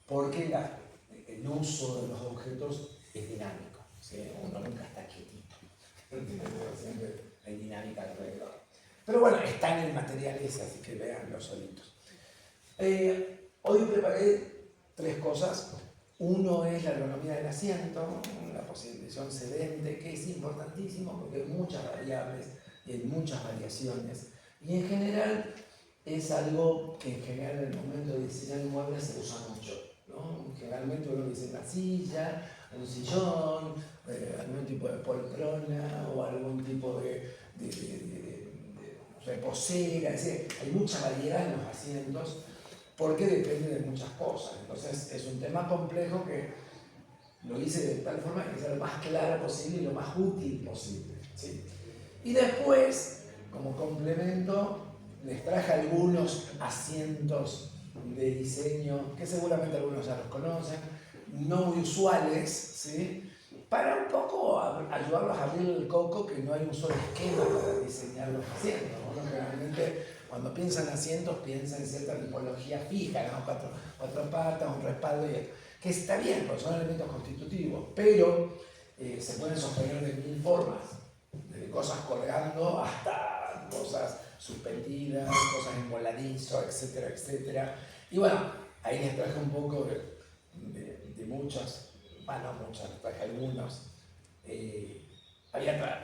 porque el uso de los objetos es dinámico, ¿sí? Uno nunca está quietito, siempre hay dinámica alrededor. Pero bueno, está en el material ese, así que véanlo solitos. Hoy preparé 3 cosas. Uno es la ergonomía del asiento, la posición sedente, que es importantísimo porque hay muchas variables y hay muchas variaciones. Y en general es algo que en general en el momento de diseñar inmuebles se usa mucho, ¿no? Generalmente uno dice una silla, un sillón, algún tipo de poltrona o algún tipo de reposera, es decir, hay mucha variedad en los asientos porque depende de muchas cosas. Entonces es un tema complejo que lo hice de tal forma que sea lo más claro posible y lo más útil posible, ¿sí? Y después, como complemento, les traje algunos asientos de diseño que seguramente algunos ya los conocen, no muy usuales, ¿sí? Para un poco ayudarlos a abrir el coco, que no hay un solo esquema para diseñar los asientos, ¿no? Generalmente cuando piensan en asientos piensan en cierta tipología fija, ¿no? Cuatro patas, un respaldo, que está bien, porque son elementos constitutivos, pero se pueden sostener de 1000 formas, desde cosas colgando hasta cosas suspendidas, cosas en voladizo, etcétera, etcétera. Y bueno, ahí les traje un poco de muchos, bueno, no muchos, traje algunos.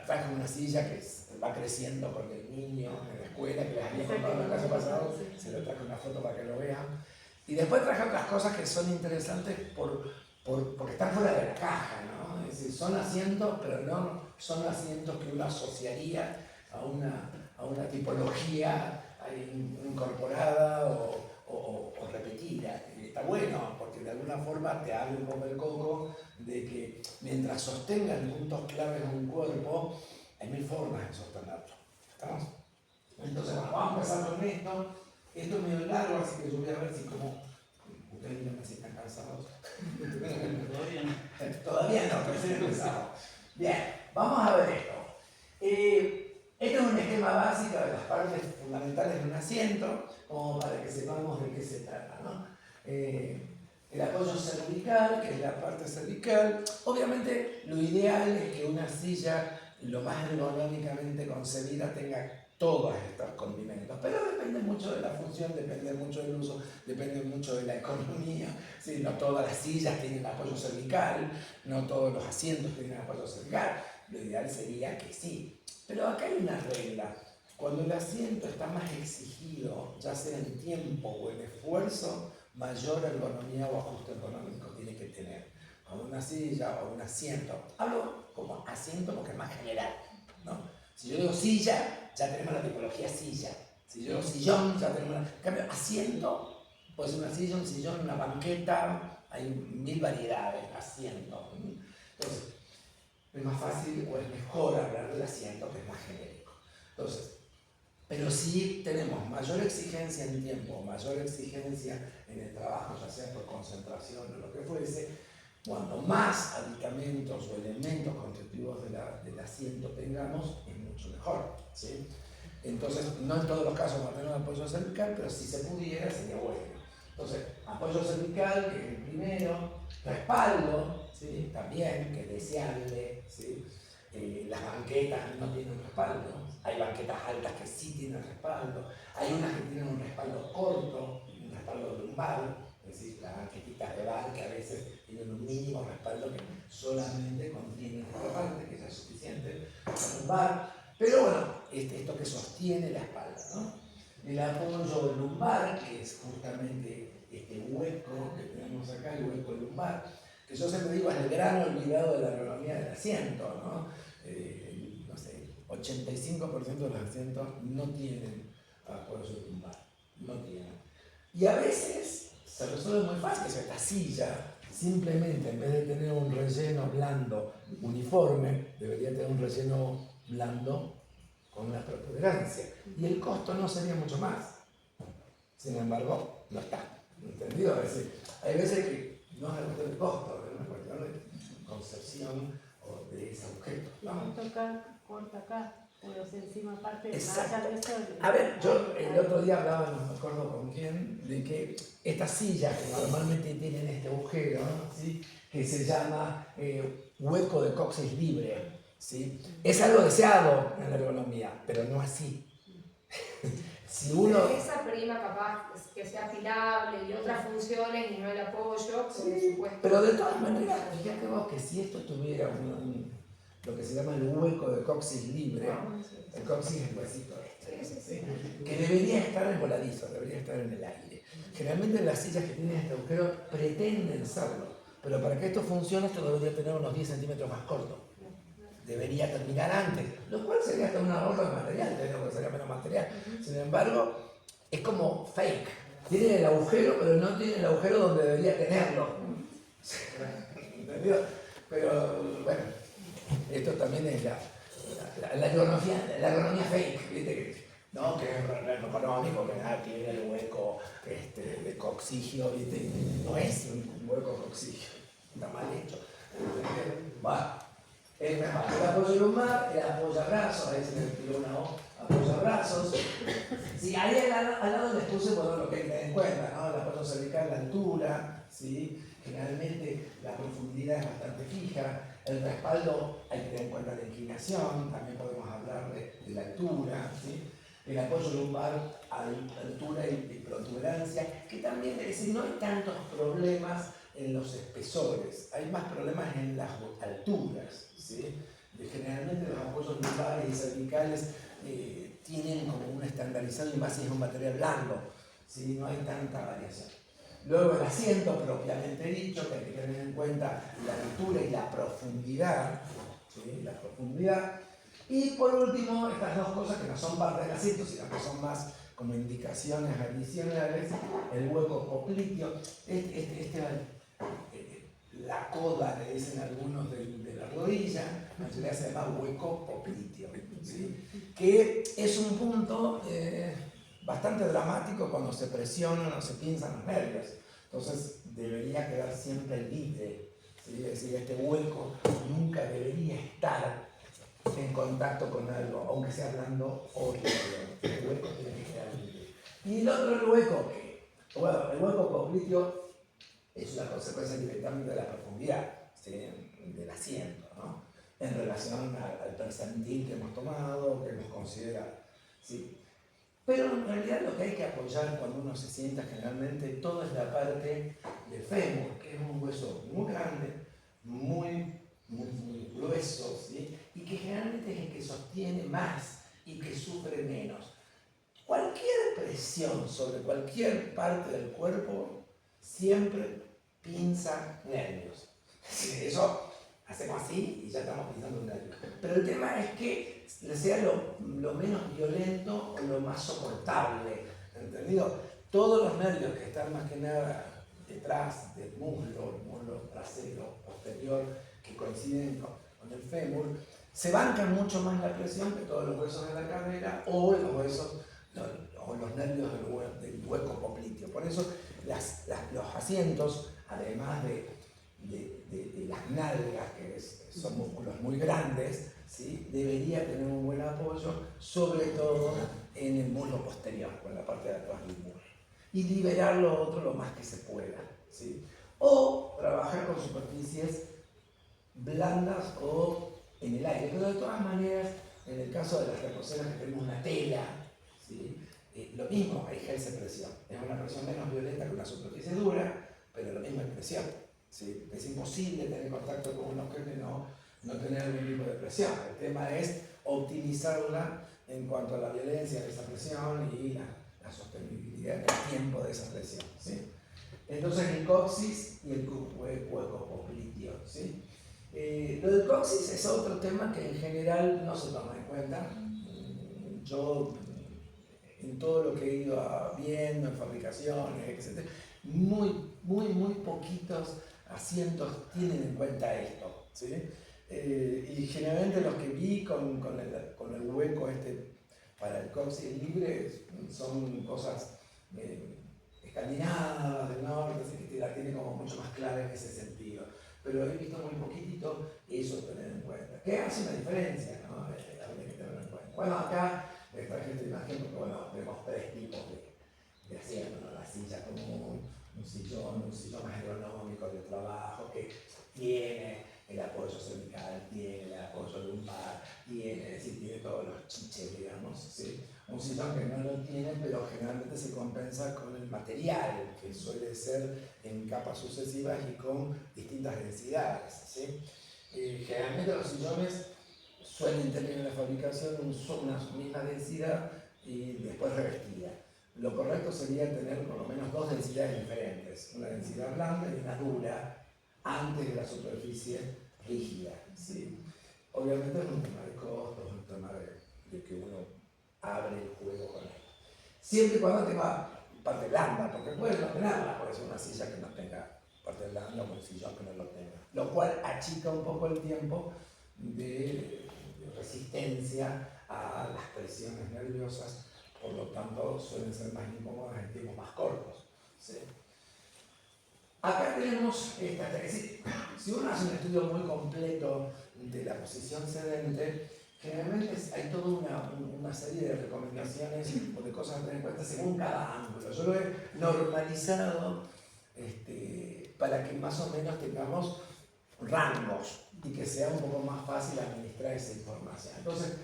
Traje una silla que va creciendo con el niño en la escuela, que les había contado el caso pasado, se lo traje una foto para que lo vean. Y después traje otras cosas que son interesantes porque están fuera de la caja, ¿no? Es decir, son asientos, pero no son asientos que uno asociaría a una tipología incorporada o repetida. Y está bueno, porque de alguna forma te abre un poco el coco de que mientras sostengan puntos claves de un cuerpo, hay 1000 formas de sostenerlo. ¿Estamos? Entonces, bueno, vamos a empezar con esto. Esto es medio largo, así que yo voy a ver si como ustedes no se están cansados. Todavía no. Todavía no, pero estoy empezado. Bien, vamos a ver esto. Este es un esquema básico de las partes fundamentales de un asiento, como para que sepamos de qué se trata, ¿no? El apoyo cervical, que es la parte cervical. Obviamente, lo ideal es que una silla lo más ergonómicamente concebida tenga todos estos condimentos, pero depende mucho de la función, depende mucho del uso, depende mucho de la economía. ¿Sí? No todas las sillas tienen apoyo cervical, no todos los asientos tienen apoyo cervical. Lo ideal sería que sí. Pero acá hay una regla. Cuando el asiento está más exigido, ya sea en tiempo o en esfuerzo, mayor ergonomía o ajuste ergonómico tiene que tener. Cuando una silla o un asiento, hablo como asiento porque es más general, ¿no? Si yo digo silla, ya tenemos la tipología silla. Si yo digo sillón, ya tenemos la... En cambio, asiento, puede ser una silla, un sillón, una banqueta, hay 1000 variedades, asiento. Entonces, es más fácil o es mejor hablar del asiento, que es más genérico. Entonces, pero sí tenemos mayor exigencia en tiempo, mayor exigencia en el trabajo, ya sea por concentración o lo que fuese, cuando más aditamentos o elementos constitutivos del asiento tengamos, es mucho mejor, ¿sí? Entonces, no en todos los casos vamos a tener un apoyo cervical, pero si se pudiera sería bueno. Entonces, apoyo cervical, que es el primero, respaldo, ¿sí? También, que es deseable, ¿sí? Las banquetas no tienen respaldo, hay banquetas altas que sí tienen respaldo, hay unas que tienen un respaldo corto, un respaldo lumbar, es decir, las banquetitas de bar que a veces tienen un mínimo respaldo que solamente contiene esta parte, que ya es suficiente para lumbar, pero bueno, esto que sostiene la espalda, ¿no? El apoyo lumbar, que es justamente este hueco que tenemos acá, el hueco lumbar, que yo siempre digo es el gran olvidado de la ergonomía del asiento, ¿no? No sé, 85% de los asientos no tienen apoyo lumbar, no tienen. Y a veces se resuelve muy fácil, esta silla simplemente en vez de tener un relleno blando uniforme, debería tener un relleno blando con una protuberancia. Y el costo no sería mucho más. Sin embargo, no está. ¿Entendido? Es decir, hay veces que no es una cuestión de costo, es una cuestión de concepción o de ese objeto. ¿no? Corta acá. encima aparte, exacto. más allá de eso. A ver, yo el otro día hablaba, no me acuerdo con quién, de que estas sillas que normalmente tienen este agujero, ¿sí? Que se llama hueco de coxis libre, ¿sí? Es algo deseado en la ergonomía, pero no así. Si uno... Esa prima capaz que sea afilable y otras funciones y no el apoyo, por Sí, supuesto. pero de todas maneras, fíjate vos que si esto tuviera lo que se llama el hueco de coxis libre, el coxis es el huesito este, ¿sí? Que debería estar en voladizo, debería estar en el aire. Generalmente las sillas que tienen este agujero pretenden serlo, pero para que esto funcione esto debería tener unos 10 centímetros más corto. Debería terminar antes, lo cual sería hasta un ahorro de material, que sería menos material. Sin embargo, es como fake. Tiene el agujero, pero no tiene el agujero donde debería tenerlo. ¿Entendido? Pero bueno, esto también es la ergonomía fake, ¿viste? No, que es ergonómico, que nada tiene el hueco de coxigio, ¿viste? No es un hueco coxigio, está mal hecho. Va. Es mejor. El apoyo lumbar, el apoyabrazos, ahí se me tiró una O, apoyabrazos. Sí, ahí al lado les puse bueno, lo que hay que tener en cuenta, ¿no? El apoyo cervical, la altura, ¿sí? Generalmente la profundidad es bastante fija. El respaldo hay que tener en cuenta la inclinación, también podemos hablar de la altura, ¿sí? El apoyo lumbar, altura y protuberancia, que también, es decir, no hay tantos problemas en los espesores, hay más problemas en las alturas, ¿sí? Generalmente los apoyos lumbares y cervicales tienen como un estandarizado y más si es un material blando, ¿sí? No hay tanta variación. Luego el asiento propiamente dicho, que hay que tener en cuenta la altura y la profundidad, ¿sí? La profundidad. Y por último, estas dos cosas que no son parte del asiento, sino que son más como indicaciones adicionales, el hueco popliteo, la coda que dicen algunos de la rodilla, se le hace más hueco popliteo, ¿sí? Que es un punto bastante dramático cuando se presionan o se pinzan los nervios. Entonces debería quedar siempre libre, ¿sí? Es decir, este hueco nunca debería estar en contacto con algo, aunque sea blando o líquido. El hueco tiene que quedar libre. Y el otro el hueco, bueno, el hueco popliteo es una consecuencia directamente de la profundidad, ¿sí? Del asiento, ¿no? En relación al percentil que hemos tomado, que hemos considerado, ¿sí? Pero en realidad lo que hay que apoyar cuando uno se sienta generalmente, todo es la parte del fémur, que es un hueso muy grande, muy grueso, ¿sí? Y que generalmente es el que sostiene más y que sufre menos. Cualquier presión sobre cualquier parte del cuerpo siempre pinza nervios. Eso hacemos así y ya estamos pinzando un nervio. Pero el tema es que sea lo menos violento o lo más soportable, ¿entendido? Todos los nervios que están más que nada detrás del muslo, el muslo trasero, posterior, que coinciden con el fémur, se bancan mucho más la presión que todos los huesos de la cadera o los huesos o los nervios del hueco popliteo. Por eso los asientos, además de las nalgas, que son músculos muy grandes, ¿sí? Debería tener un buen apoyo, sobre todo en el muslo posterior, con la parte de atrás del muslo. Y liberar lo otro lo más que se pueda, ¿sí? O trabajar con superficies blandas o en el aire. Pero de todas maneras, en el caso de las reposeras que tenemos una tela, ¿sí? Lo mismo, hay ejerce presión. Es una presión menos violenta que una superficie dura, pero la misma presión, ¿sí? Es imposible tener contacto con un objeto y no tener algún tipo de presión. El tema es optimizarla en cuanto a la violencia de esa presión y la sostenibilidad en el tiempo de esa presión, ¿sí? Entonces el coxis y el hueco popliteo, ¿sí? Lo del coxis es otro tema que en general no se toma en cuenta. Yo, en todo lo que he ido viendo, en fabricaciones, etc., muy poquitos asientos tienen en cuenta esto, ¿sí? Y generalmente los que vi con el hueco para el coxis libre son cosas escandinavas, del norte, así que la tiene como mucho más clara en ese sentido. Pero he visto muy poquitito eso tener en cuenta. Que hace una diferencia, ¿no? Hay que tenerlo en cuenta. Bueno, acá les traje esta imagen porque bueno, tenemos tres tipos de asiento, ¿no? La silla común, un sillón más ergonómico de trabajo que tiene el apoyo cervical, tiene el apoyo lumbar, tiene todos los chiches, digamos, ¿sí? Un sillón que no lo tiene, pero generalmente se compensa con el material, que suele ser en capas sucesivas y con distintas densidades, ¿sí? Generalmente los sillones suelen tener en la fabricación una misma densidad y después revestida. Lo correcto sería tener por lo menos dos densidades diferentes, una densidad blanda y una dura, antes de la superficie rígida, ¿sí? Obviamente es un tema de costos, es un tema de que uno abre el juego con él. Siempre y cuando tenga parte blanda, porque puede no tenerla, puede ser una silla que no tenga parte blanda o un sillón que no lo tenga, lo cual achica un poco el tiempo de resistencia a las presiones nerviosas, por lo tanto suelen ser más incómodas en tiempos más cortos, ¿sí? Acá tenemos esta, es decir, si uno hace un estudio muy completo de la posición sedente, generalmente hay toda una serie de recomendaciones o de cosas a tener en cuenta según cada ángulo. Yo lo he normalizado para que más o menos tengamos rangos y que sea un poco más fácil administrar esa información. Entonces,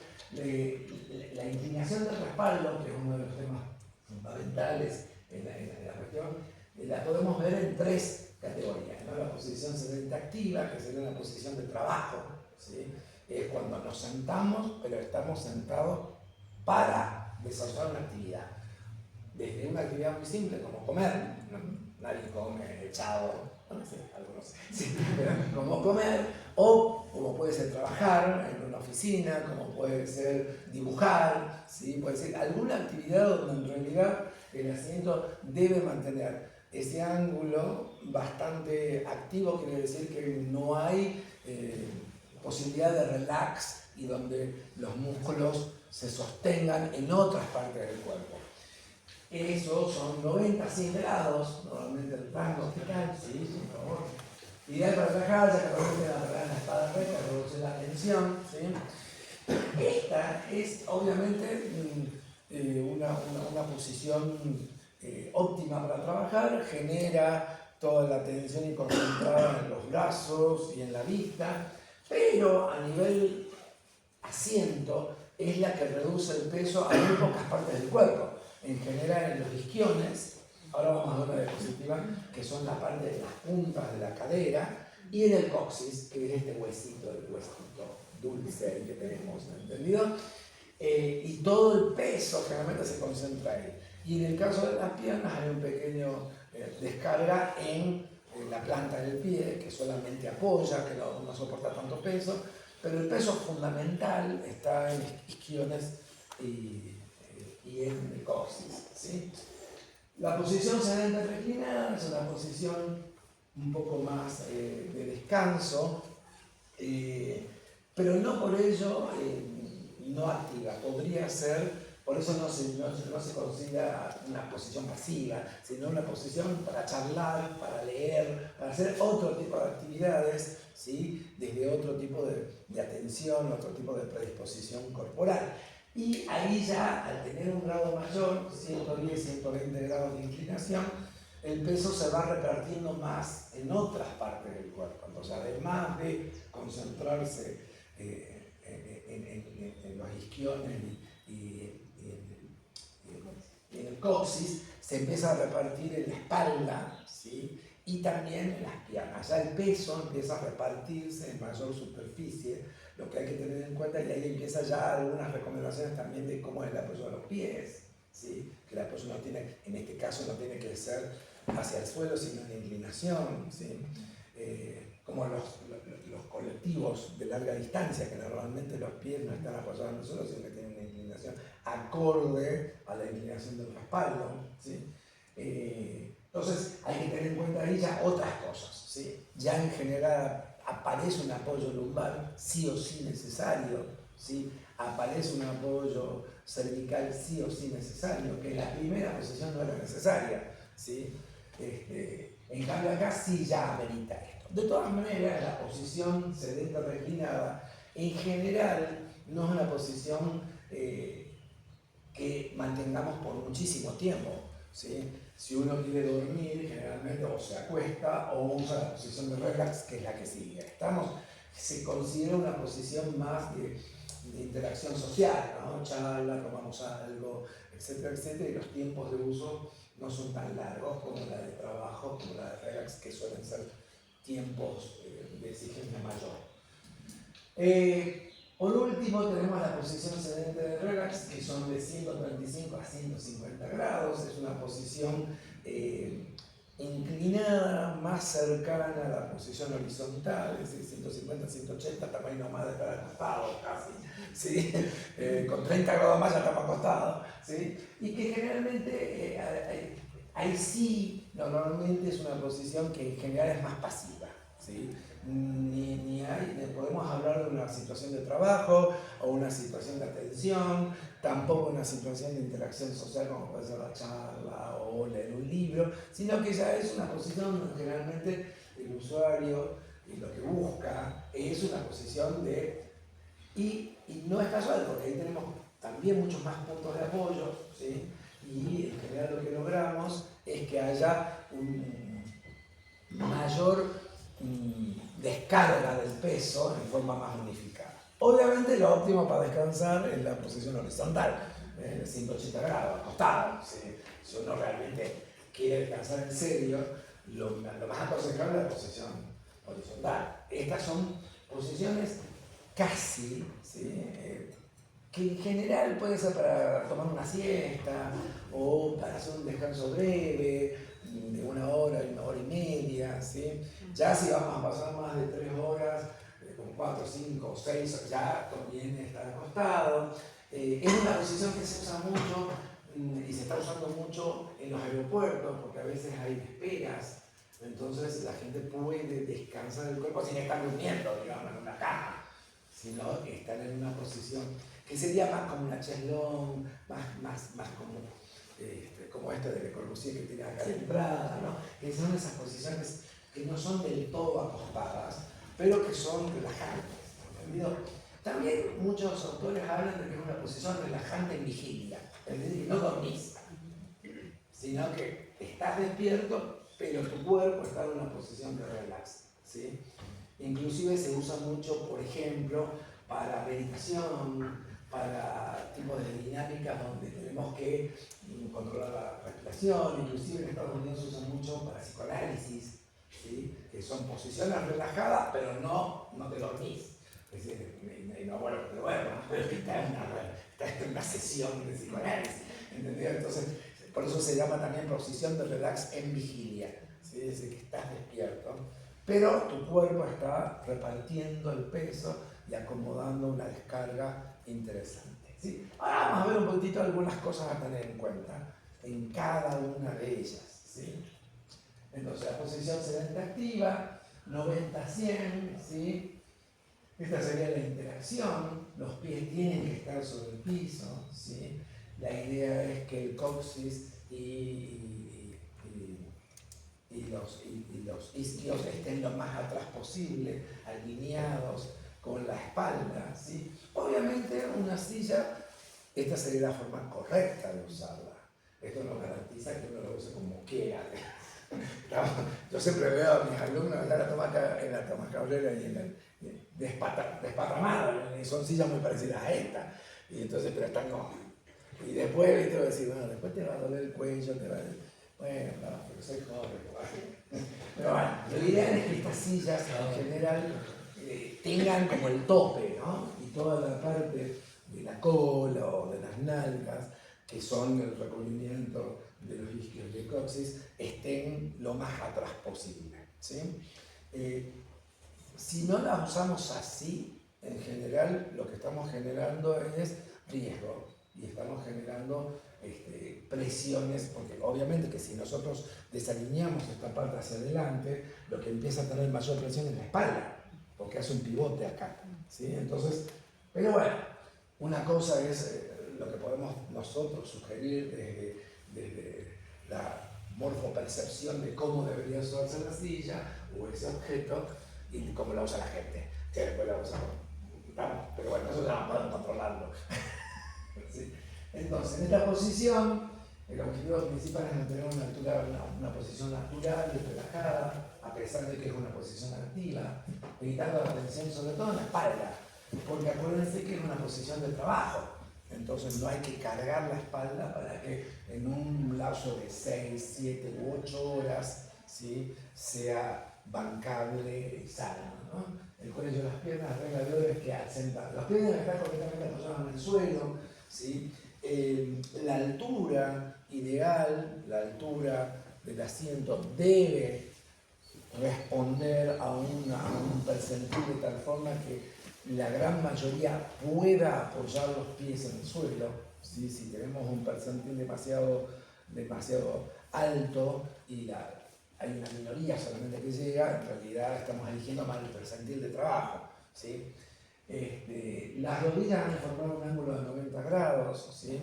la inclinación del respaldo, que es uno de los temas fundamentales en la cuestión, la podemos ver en tres categorías, ¿no? La posición sedente activa, que sería una posición de trabajo, ¿sí? Es cuando nos sentamos, pero estamos sentados para desarrollar una actividad. Desde una actividad muy simple como comer, ¿no? Nadie come echado, no sé, algunos sí, pero como comer, o como puede ser trabajar en una oficina, como puede ser dibujar, ¿sí? Puede ser alguna actividad donde en realidad el asiento debe mantener ese ángulo bastante activo, quiere decir que no hay posibilidad de relax y donde los músculos se sostengan en otras partes del cuerpo. Eso son 90-100 grados, normalmente el rango vertical, sí, por favor. Ideal para trabajar, ya que permite agarrar la espada recta, reducir la tensión, ¿sí? Esta es obviamente una posición óptima para trabajar, genera toda la tensión concentrada en los brazos y en la vista, pero a nivel asiento es la que reduce el peso a muy pocas partes del cuerpo. En general en los isquiones, ahora vamos a ver una diapositiva, que son la parte de las puntas de la cadera, y en el coxis, que es este huesito, el huesito dulce que tenemos, ¿entendido? Y todo el peso generalmente se concentra ahí. Y en el caso de las piernas hay un pequeño descarga en la planta del pie, que solamente apoya, que no soporta tanto peso, pero el peso fundamental está en isquiones y en el coxis, ¿sí? La posición sedente reclinada es una posición un poco más de descanso, pero no por ello no activa. Podría ser, por eso no se considera una posición pasiva, sino una posición para charlar, para leer, para hacer otro tipo de actividades, ¿sí? Desde otro tipo de atención, otro tipo de predisposición corporal. Y ahí ya, al tener un grado mayor, 110, 120 grados de inclinación, el peso se va repartiendo más en otras partes del cuerpo. Entonces, además de concentrarse en los isquiones y en el coxis, se empieza a repartir en la espalda, ¿sí? Y también en las piernas. Ya el peso empieza a repartirse en mayor superficie, lo que hay que tener en cuenta, y ahí empieza ya algunas recomendaciones también de cómo es el apoyo de los pies, ¿sí? Que el apoyo no tiene, en este caso no tiene que ser hacia el suelo, sino en inclinación, ¿sí? Como los colectivos de larga distancia, que normalmente los pies no están apoyados en el suelo, sino que tienen una inclinación acorde a la inclinación del respaldo, ¿sí? Entonces hay que tener en cuenta ahí ya otras cosas, ¿sí? Ya en general aparece un apoyo lumbar sí o sí necesario, ¿sí? Aparece un apoyo cervical sí o sí necesario, que en la primera posición no era necesaria, ¿sí? En cambio acá sí ya amerita esto. De todas maneras, la posición sedente reclinada en general no es una posición que mantengamos por muchísimo tiempo, ¿sí? Si uno quiere dormir, generalmente o se acuesta o usa la posición de relax, que es la que sigue. Se considera una posición más de interacción social, ¿no? Charla, tomamos algo, etcétera, etcétera, y los tiempos de uso no son tan largos como la de trabajo, como la de relax, que suelen ser tiempos de exigencia mayor. Por último tenemos la posición sedente de relax, que son de 135 a 150 grados. Es una posición inclinada, más cercana a la posición horizontal, es decir, 150 a 180, tamaño más de estar acostado casi, ¿sí? Con 30 grados más ya estamos acostados, ¿sí? Y que generalmente ahí sí, normalmente es una posición que en general es más pasiva, ¿sí? Ni podemos hablar de una situación de trabajo o una situación de atención, tampoco una situación de interacción social como puede ser la charla o leer un libro, sino que ya es una posición donde generalmente el usuario lo que busca es una posición de... Y no es casual, porque ahí tenemos también muchos más puntos de apoyo, ¿sí? Y en general lo que logramos es que haya un mayor descarga del peso en forma más unificada. Obviamente lo óptimo para descansar es la posición horizontal, 180 grados, acostado. Si uno realmente quiere descansar en serio, lo más aconsejable es la posición horizontal. Estas son posiciones casi, ¿sí? Que en general puede ser para tomar una siesta o para hacer un descanso breve de 1 hora, 1 hora y media, ¿sí? Ya si vamos a pasar más de 3 horas, como 4, 5 o 6, ya conviene estar acostado. Es una posición que se usa mucho y se está usando mucho en los aeropuertos porque a veces hay esperas, entonces la gente puede descansar el cuerpo sin estar durmiendo, digamos, en una cama, sino estar en una posición que sería más como una chaiselong, más como esta de Le Corbusier que tiene acá de entrada, ¿no? Que son esas posiciones que no son del todo acostadas, pero que son relajantes, ¿entendido? También muchos autores hablan de que es una posición relajante en vigilia, es decir, que no dormís, sino que estás despierto, pero tu cuerpo está en una posición de relax, ¿sí? Inclusive se usa mucho, por ejemplo, para meditación, para tipos de dinámicas donde tenemos que controlar la respiración, inclusive en Estados Unidos se usa mucho para psicoanálisis, ¿sí? Que son posiciones relajadas, pero no te dormís. Es decir, no bueno que te duermas, pero está en una sesión de psicoanálisis, ¿entendido? Entonces, por eso se llama también posición de relax en vigilia, ¿sí? Es decir, que estás despierto, pero tu cuerpo está repartiendo el peso y acomodando una descarga interesante, ¿sí? Ahora vamos a ver un poquitito algunas cosas a tener en cuenta en cada una de ellas, ¿sí? Entonces, la posición sedente activa, 90-100, ¿sí? Esta sería la interacción, los pies tienen que estar sobre el piso, ¿sí? La idea es que el coxis y los isquios estén lo más atrás posible, alineados con la espalda, ¿sí? Obviamente una silla, esta sería la forma correcta de usarla. Esto nos garantiza que uno lo use como quiera. Yo siempre veo a mis alumnos en la tomacabrera y desparramados, y son sillas muy parecidas a esta. Y entonces, pero están como... Y después, ¿viste? Voy a decir, bueno, después te va a doler el cuello, te va a... Bueno, no, porque soy joven. Pero bueno, lo ideal es que estas sillas en general tengan como el tope, ¿no? Y toda la parte de la cola o de las nalgas, que son el recubrimiento de los isquios y el coxis, estén lo más atrás posible, ¿sí? Si no las usamos así, en general lo que estamos generando es riesgo y estamos generando presiones, porque obviamente que si nosotros desalineamos esta parte hacia adelante, lo que empieza a tener mayor presión es la espalda, porque hace un pivote acá, ¿sí? Entonces, pero bueno, una cosa es lo que podemos nosotros sugerir desde la morfopercepción de cómo debería usarse la silla o ese objeto y cómo la usa la gente, que después la usamos, pero bueno, eso ya no podemos controlarlo. ¿Sí? Entonces, en esta posición, el objetivo principal es mantener una posición natural y relajada, a pesar de que es una posición activa, evitando la tensión sobre todo en la espalda, porque acuérdense que es una posición de trabajo, entonces no hay que cargar la espalda para que en un lapso de 6, 7 u 8 horas, ¿sí?, sea bancable y sano, ¿no? El cuello y las piernas, la regla de oro es que sentar. Los pies deben estar completamente apoyados en el suelo, ¿sí? La altura ideal, la altura del asiento debe responder a un percentil de tal forma que la gran mayoría pueda apoyar los pies en el suelo, ¿sí? Si tenemos un percentil demasiado alto y hay una minoría solamente que llega, en realidad estamos eligiendo mal el percentil de trabajo, ¿sí? Las rodillas han de formar un ángulo de 90 grados, ¿sí?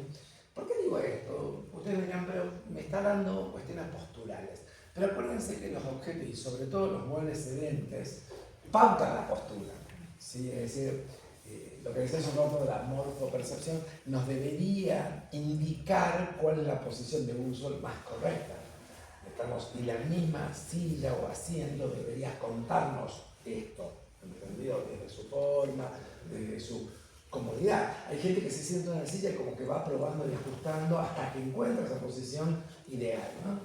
¿Por qué digo esto? Ustedes dirán, pero me está dando cuestiones posturales. Pero acuérdense que los objetos, y sobre todo los muebles sedentes, pautan la postura, ¿sí? Es decir, lo que decía hace un rato de la morfopercepción nos debería indicar cuál es la posición de uso más correcta. Y la misma silla o asiento debería contarnos esto, ¿entendido? Desde su forma, desde su comodidad. Hay gente que se sienta en la silla y como que va probando y ajustando hasta que encuentra esa posición ideal, ¿no?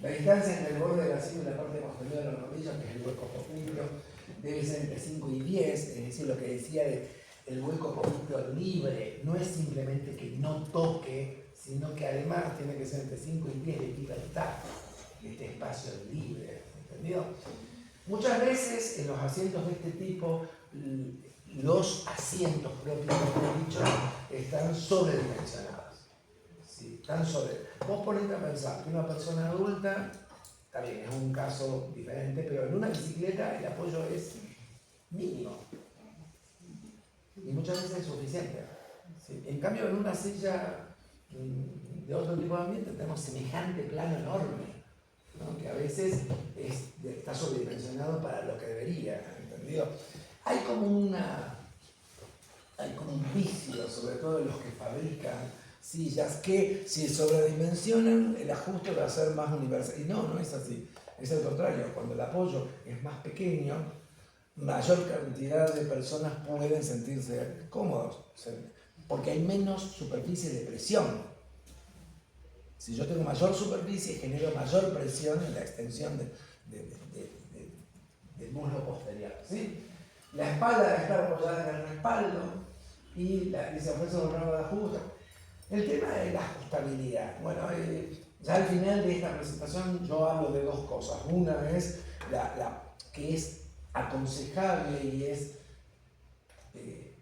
La distancia entre el borde de la silla y la parte posterior de la rodilla, que es el hueco propio, debe ser entre 5 y 10, es decir, lo que decía de el hueco propio libre, no es simplemente que no toque, sino que además tiene que ser entre 5 y 10 de libertad. Este espacio libre, ¿entendido? Muchas veces en los asientos de este tipo, los asientos propiamente dicho están sobredimensionados, ¿sí? Vos ponete a pensar que una persona adulta, está bien, es un caso diferente, pero en una bicicleta el apoyo es mínimo y muchas veces es suficiente, ¿sí? En cambio, en una silla de otro tipo de ambiente tenemos semejante plano enorme, ¿no? Que a veces está sobredimensionado para lo que debería, ¿entendido? Hay como un vicio, sobre todo de los que fabrican sillas, que si sobredimensionan, el ajuste va a ser más universal. Y no es así. Es al contrario, cuando el apoyo es más pequeño, mayor cantidad de personas pueden sentirse cómodos, porque hay menos superficie de presión. Si yo tengo mayor superficie, genero mayor presión en la extensión del muslo posterior, ¿sí? La espalda debe estar apoyada en el respaldo y se ofrece un rango de ajuste. El tema de la ajustabilidad. Bueno, ya al final de esta presentación yo hablo de dos cosas. Una es que es aconsejable y es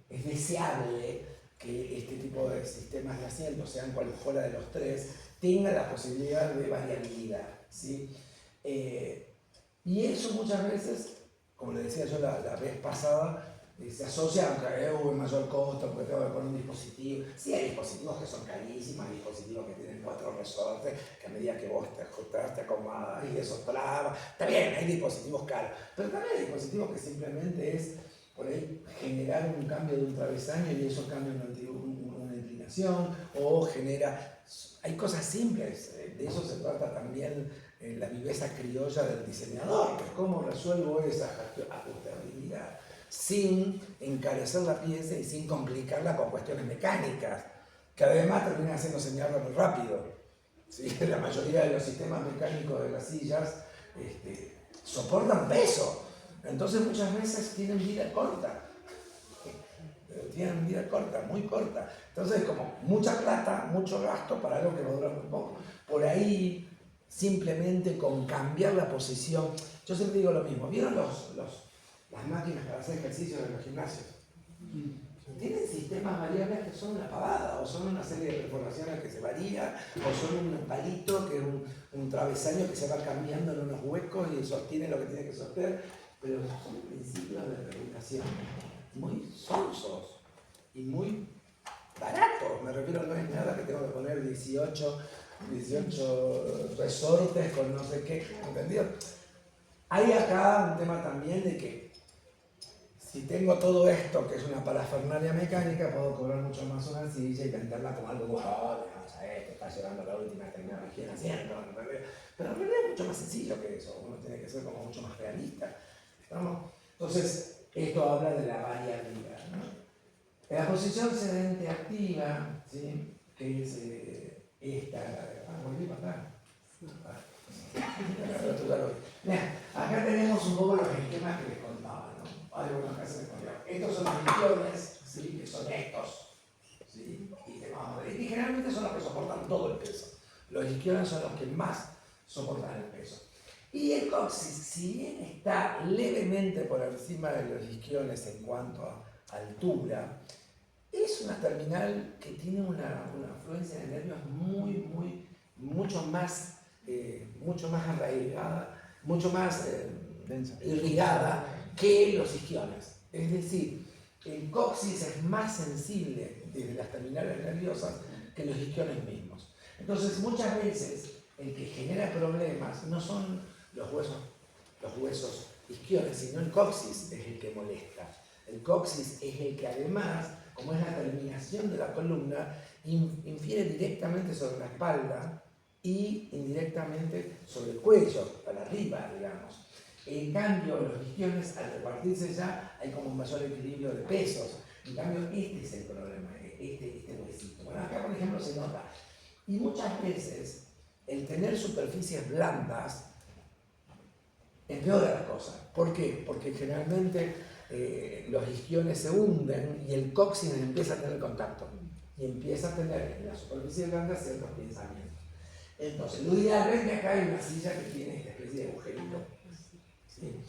deseable que este tipo de sistemas de asientos, sean cual fuera de los tres, tenga la posibilidad de variabilidad, ¿sí? Y eso muchas veces, como le decía yo la vez pasada, se asocia a un mayor costo porque tengo que poner un dispositivo. Sí, hay dispositivos que son carísimos, hay dispositivos que tienen 4 resortes, que a medida que vos te ajustás, te acomodas y eso traba. Está bien, hay dispositivos caros, pero también hay dispositivos que simplemente es por ahí generar un cambio de un travesaño y eso cambia una inclinación o genera. Hay cosas simples, de eso se trata también la viveza criolla del diseñador, que es cómo resuelvo esa ajustabilidad sin encarecer la pieza y sin complicarla con cuestiones mecánicas, que además terminan haciendo señalarla muy rápido, ¿sí? La mayoría de los sistemas mecánicos de las sillas soportan peso, entonces muchas veces tienen vida corta. Tienen vida corta, muy corta. Entonces, como mucha plata, mucho gasto para algo que va a durar muy poco. Por ahí, simplemente con cambiar la posición. Yo siempre digo lo mismo. ¿Vieron las máquinas para hacer ejercicios en los gimnasios? Tienen sistemas variables que son una pavada, o son una serie de perforaciones que se varía, o son un palito que es un travesaño que se va cambiando en unos huecos y sostiene lo que tiene que sostener. Pero son principios de rehabilitación muy sonsos y muy baratos. Me refiero, no es nada que tengo que poner 18 resortes con no sé qué, ¿entendido? Hay acá un tema también de que si tengo todo esto, que es una parafernalia mecánica, puedo cobrar mucho más una silla y venderla como algo, vamos a ver, te está llevando la última tecnología haciendo. Pero en realidad es mucho más sencillo que eso, uno tiene que ser como mucho más realista. ¿Estamos? Entonces, esto habla de la variabilidad, ¿no? La posición sedente activa, ¿sí? Que es esta, volví para acá. Mirá, acá tenemos un poco los esquemas que les contaba, ¿no? Algunos que se les contaba. Estos son los isquiones, ¿sí? Que son estos, ¿sí? Y generalmente son los que soportan todo el peso. Los isquiones son los que más soportan el peso. Y el coxis, si bien está levemente por encima de los isquiones en cuanto a altura, es una terminal que tiene una afluencia de nervios mucho más arraigada, mucho más irrigada que los isquiones. Es decir, el coxis es más sensible desde las terminales nerviosas que los isquiones mismos. Entonces, muchas veces el que genera problemas no son los huesos isquiones, sino el coxis es el que molesta. El coxis es el que además, como es la terminación de la columna, infiere directamente sobre la espalda y indirectamente sobre el cuello, para arriba, digamos. En cambio, los isquiones, al repartirse ya, hay como un mayor equilibrio de pesos. En cambio, este es el problema, este huesito. Bueno, acá, por ejemplo, se nota. Y muchas veces, el tener superficies blandas empeora la cosa. ¿Por qué? Porque generalmente los isquiones se hunden y el coxis empieza a tener contacto. Y empieza a tener en la superficie blanda ciertos pensamientos. Entonces, lo ideal es que acá hay una silla que tiene esta especie de agujerito. ¿Sí?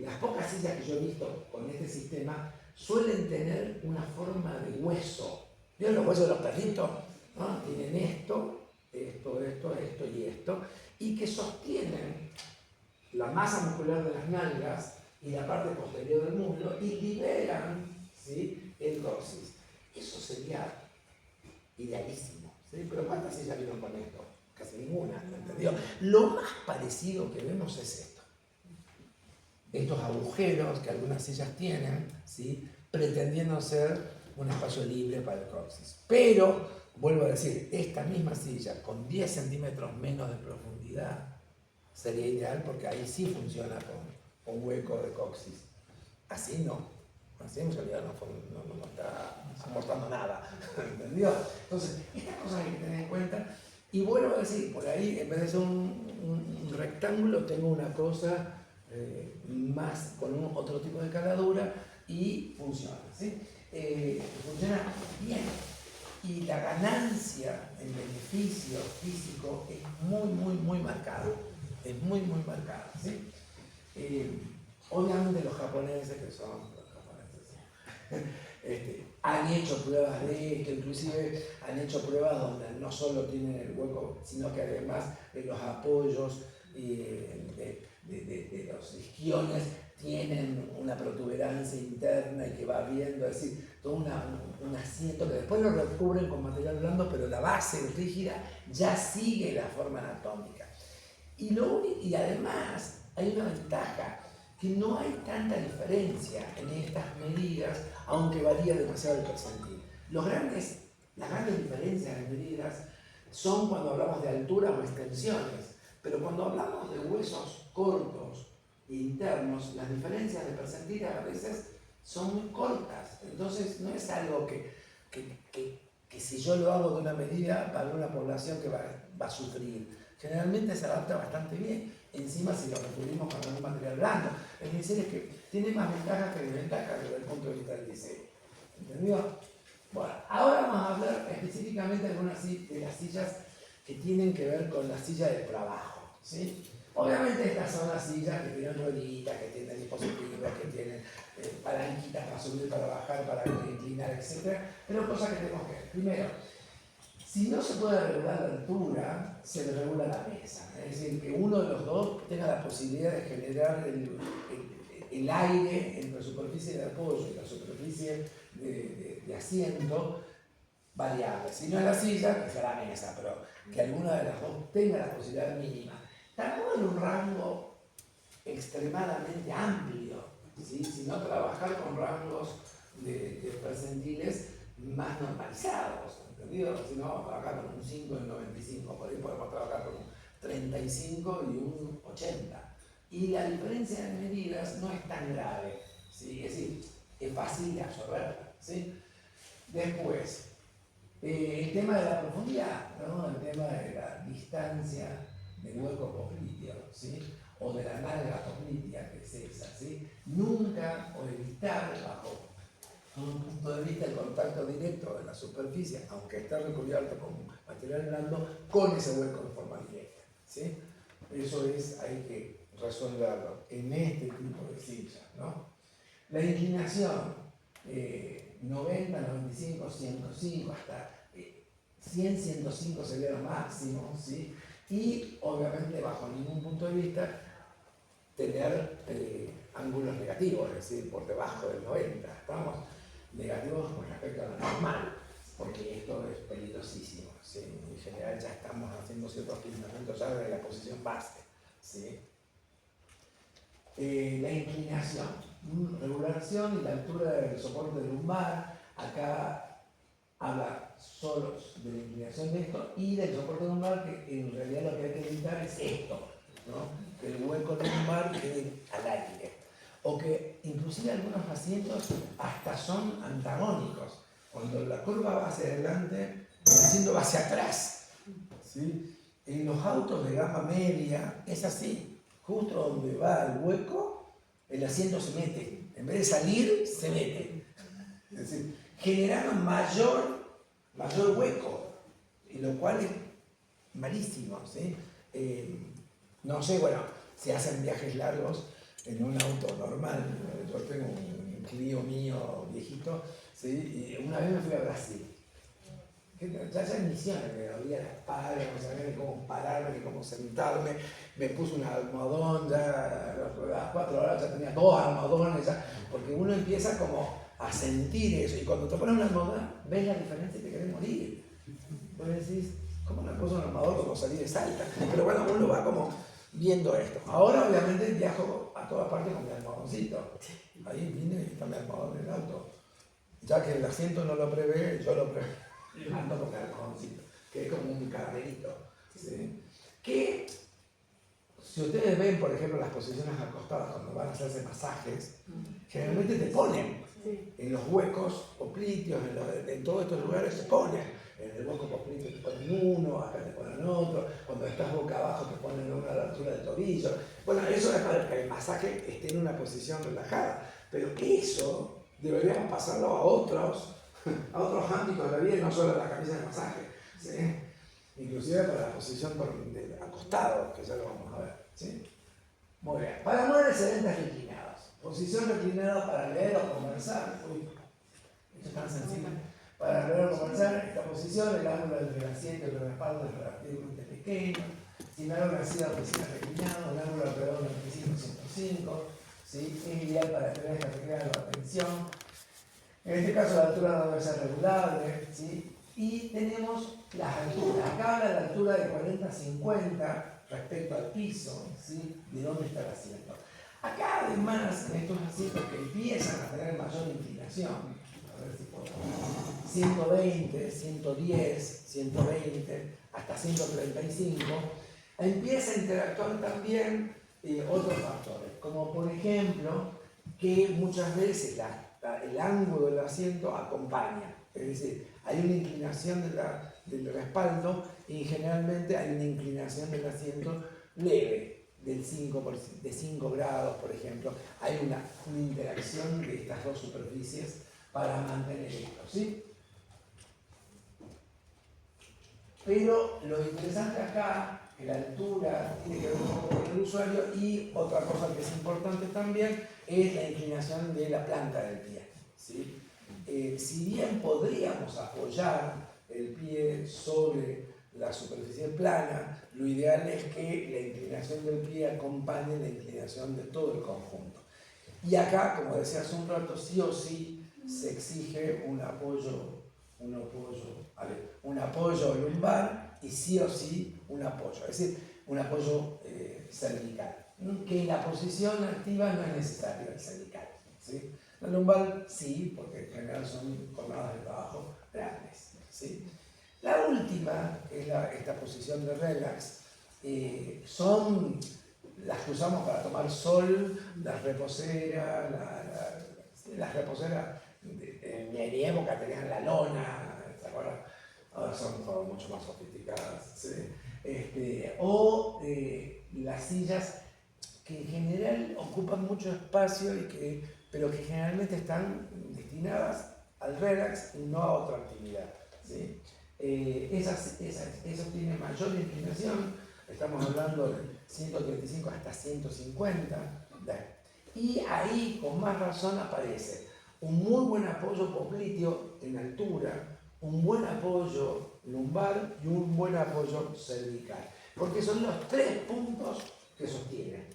Las pocas sillas que yo he visto con este sistema suelen tener una forma de hueso. ¿Vieron los huesos de los perritos? ¿No? Tienen esto y esto, y que sostienen la masa muscular de las nalgas y la parte posterior del muslo y liberan, ¿sí?, el coxis. Eso sería idealísimo, ¿sí? Pero ¿cuántas sillas vieron con esto? Casi ninguna, ¿entendió? Lo más parecido que vemos es esto. Estos agujeros que algunas sillas tienen, ¿sí?, pretendiendo ser un espacio libre para el coxis. Pero, vuelvo a decir, esta misma silla con 10 centímetros menos de profundidad sería ideal porque ahí sí funciona con hueco de coxis. Así no. Así en realidad no está aportando nada. ¿Entendió? Entonces, estas cosas hay que tener en cuenta. Y vuelvo a decir, por ahí, en vez de ser un rectángulo, tengo una cosa más con otro tipo de caladura y funciona, ¿sí? Funciona bien. Y la ganancia en beneficio físico es muy marcada. Es muy marcada, ¿sí? Obviamente los japoneses, que son los japoneses, han hecho pruebas de esto, inclusive han hecho pruebas donde no solo tienen el hueco, sino que además de los apoyos de los isquiones tienen una protuberancia interna y que va viendo, es decir, todo un asiento que después lo recubren con material blando, pero la base rígida ya sigue la forma anatómica. Y además hay una ventaja, que no hay tanta diferencia en estas medidas, aunque varía demasiado el percentil. Las grandes diferencias en medidas son cuando hablamos de altura o extensiones, pero cuando hablamos de huesos cortos e internos, las diferencias de percentiles a veces son muy cortas. Entonces no es algo que si yo lo hago de una medida para una población que va a sufrir. Generalmente se adapta bastante bien, encima si lo recubrimos con algún material blando. Es decir, es que tiene más ventajas que desventajas desde el punto de vista del diseño. ¿Entendido? Bueno, ahora vamos a hablar específicamente de algunas de las sillas que tienen que ver con la silla de trabajo, ¿sí? Obviamente estas son las sillas que tienen rueditas, que tienen dispositivos, que tienen palanquitas para subir, para bajar, para inclinar, etc. Pero cosas que tenemos que ver. Primero, si no se puede regular la altura, se le regula la mesa. Es decir, que uno de los dos tenga la posibilidad de generar el aire entre la superficie de apoyo y la superficie de asiento variable. Si no es la silla, que sea la mesa, pero que alguna de las dos tenga la posibilidad mínima. Tampoco en un rango extremadamente amplio, ¿sí? Sino trabajar con rangos de percentiles más normalizados, ¿entendido? Si no, vamos a trabajar con un 5 y un 95, por ahí podemos trabajar con un 35 y un 80. Y la diferencia de medidas no es tan grave, ¿sí? Es decir, es fácil de absorberla, ¿sí? Después, el tema de la profundidad, ¿no? El tema de la distancia del hueco popliteo, ¿sí? O de la nalga poplitea, que es esa, ¿sí? Nunca, o evitar, bajo un punto de vista, el contacto directo de la superficie, aunque esté recubierto con material blando, con ese hueco de forma directa, ¿sí? Eso es, hay que resolverlo en este tipo de sillas, ¿no? La inclinación, 90, 95, 105, hasta 100, 105 sería lo máximo, ¿sí? Y obviamente bajo ningún punto de vista tener ángulos negativos, es decir, por debajo del 90, estamos negativos con respecto a lo normal, porque esto es peligrosísimo, ¿sí? En general ya estamos haciendo ciertos filtramientos ya de la posición base, ¿sí? La inclinación, regulación y la altura del soporte lumbar, acá habla solo de la inclinación de esto y del soporte lumbar, que en realidad lo que hay que evitar es esto, ¿no? Que el hueco lumbar quede al aire, o que inclusive algunos asientos hasta son antagónicos, cuando la curva va hacia adelante, el asiento va hacia atrás, ¿sí? En los autos de gama media es así. Justo donde va el hueco, el asiento se mete. En vez de salir, se mete. Es decir, generaron mayor hueco, y lo cual es malísimo, ¿sí? No sé, bueno, si hacen viajes largos en un auto normal, yo tengo un Clio mío viejito, ¿sí? Y una vez me fui a Brasil. Ya en misiones, me dolía la espalda, no sabía ni cómo pararme, ni cómo sentarme, me puse un almohadón, ya a las 4 horas ya tenía 2 almohadones, ya, porque uno empieza como a sentir eso, y cuando te pones un almohadón, ves la diferencia y te querés morir. Vos decís, ¿cómo me puso un almohadón como salí de Salta? Pero bueno, uno va como viendo esto. Ahora obviamente viajo a todas partes con mi almohadoncito. Ahí vine y está mi almohadón en el auto. Ya que el asiento no lo prevé, yo lo prevé. Ando con el almohadoncito, que es como un caramelito, ¿sí? Que si ustedes ven, por ejemplo, las posiciones acostadas cuando van a hacerse masajes, generalmente te ponen en los huecos popliteos, en todos estos lugares te ponen. En el hueco popliteo te ponen uno, acá te ponen otro, cuando estás boca abajo te ponen uno a la altura del tobillo. Bueno, eso es para que el masaje esté en una posición relajada, pero eso deberíamos pasarlo a otros ámbitos de la vida y no solo a la camisa de masaje, ¿sí? Inclusive para la posición del acostado, que ya lo vamos a ver, ¿sí? Muy bien, para mover excelentes reclinados, posición reclinada para leer o conversar. Uy, esto es tan sencillo. Para leer o conversar, en esta posición el ángulo entre el asiento y el respaldo es relativamente pequeño. Sin haber nacido oficina reclinado, el ángulo alrededor de 25-105, ¿sí? Es ideal para tener esta pequeña atención. En este caso la altura no debe ser regulable, ¿sí? Y tenemos las alturas. Acá habla de la altura de 40-50 respecto al piso, ¿sí? De dónde está el asiento. Acá además, en estos asientos que empiezan a tener mayor inclinación, a ver si puedo, 120, 110, 120, hasta 135, empieza a interactuar también otros factores, como por ejemplo que muchas veces el ángulo del asiento acompaña, es decir, hay una inclinación del respaldo y generalmente hay una inclinación del asiento leve, de 5 grados, por ejemplo. Hay una interacción de estas dos superficies para mantener esto, ¿sí? Pero lo interesante acá, que la altura tiene que ver un poco con el usuario, y otra cosa que es importante también es la inclinación de la planta del pie, ¿sí? Si bien podríamos apoyar el pie sobre la superficie plana, lo ideal es que la inclinación del pie acompañe la inclinación de todo el conjunto. Y acá, como decía hace un rato, sí o sí se exige un apoyo lumbar y sí o sí un apoyo, es decir, un apoyo cervical, que en la posición activa no es necesario el cervical. ¿sí? La lumbar sí, porque en general son jornadas de trabajo grandes, ¿sí? La última, que es esta posición de relax, son las que usamos para tomar sol, las reposeras, las reposeras en mi época tenían la lona, ¿te acuerdas? Ahora son todas mucho más sofisticadas, ¿sí? Las sillas que en general ocupan mucho espacio pero que generalmente están destinadas al relax y no a otra actividad, ¿sí? Eso tiene mayor inclinación, estamos hablando de 135 hasta 150, y ahí con más razón aparece un muy buen apoyo popliteo en altura, un buen apoyo lumbar y un buen apoyo cervical, porque son los tres puntos que sostienen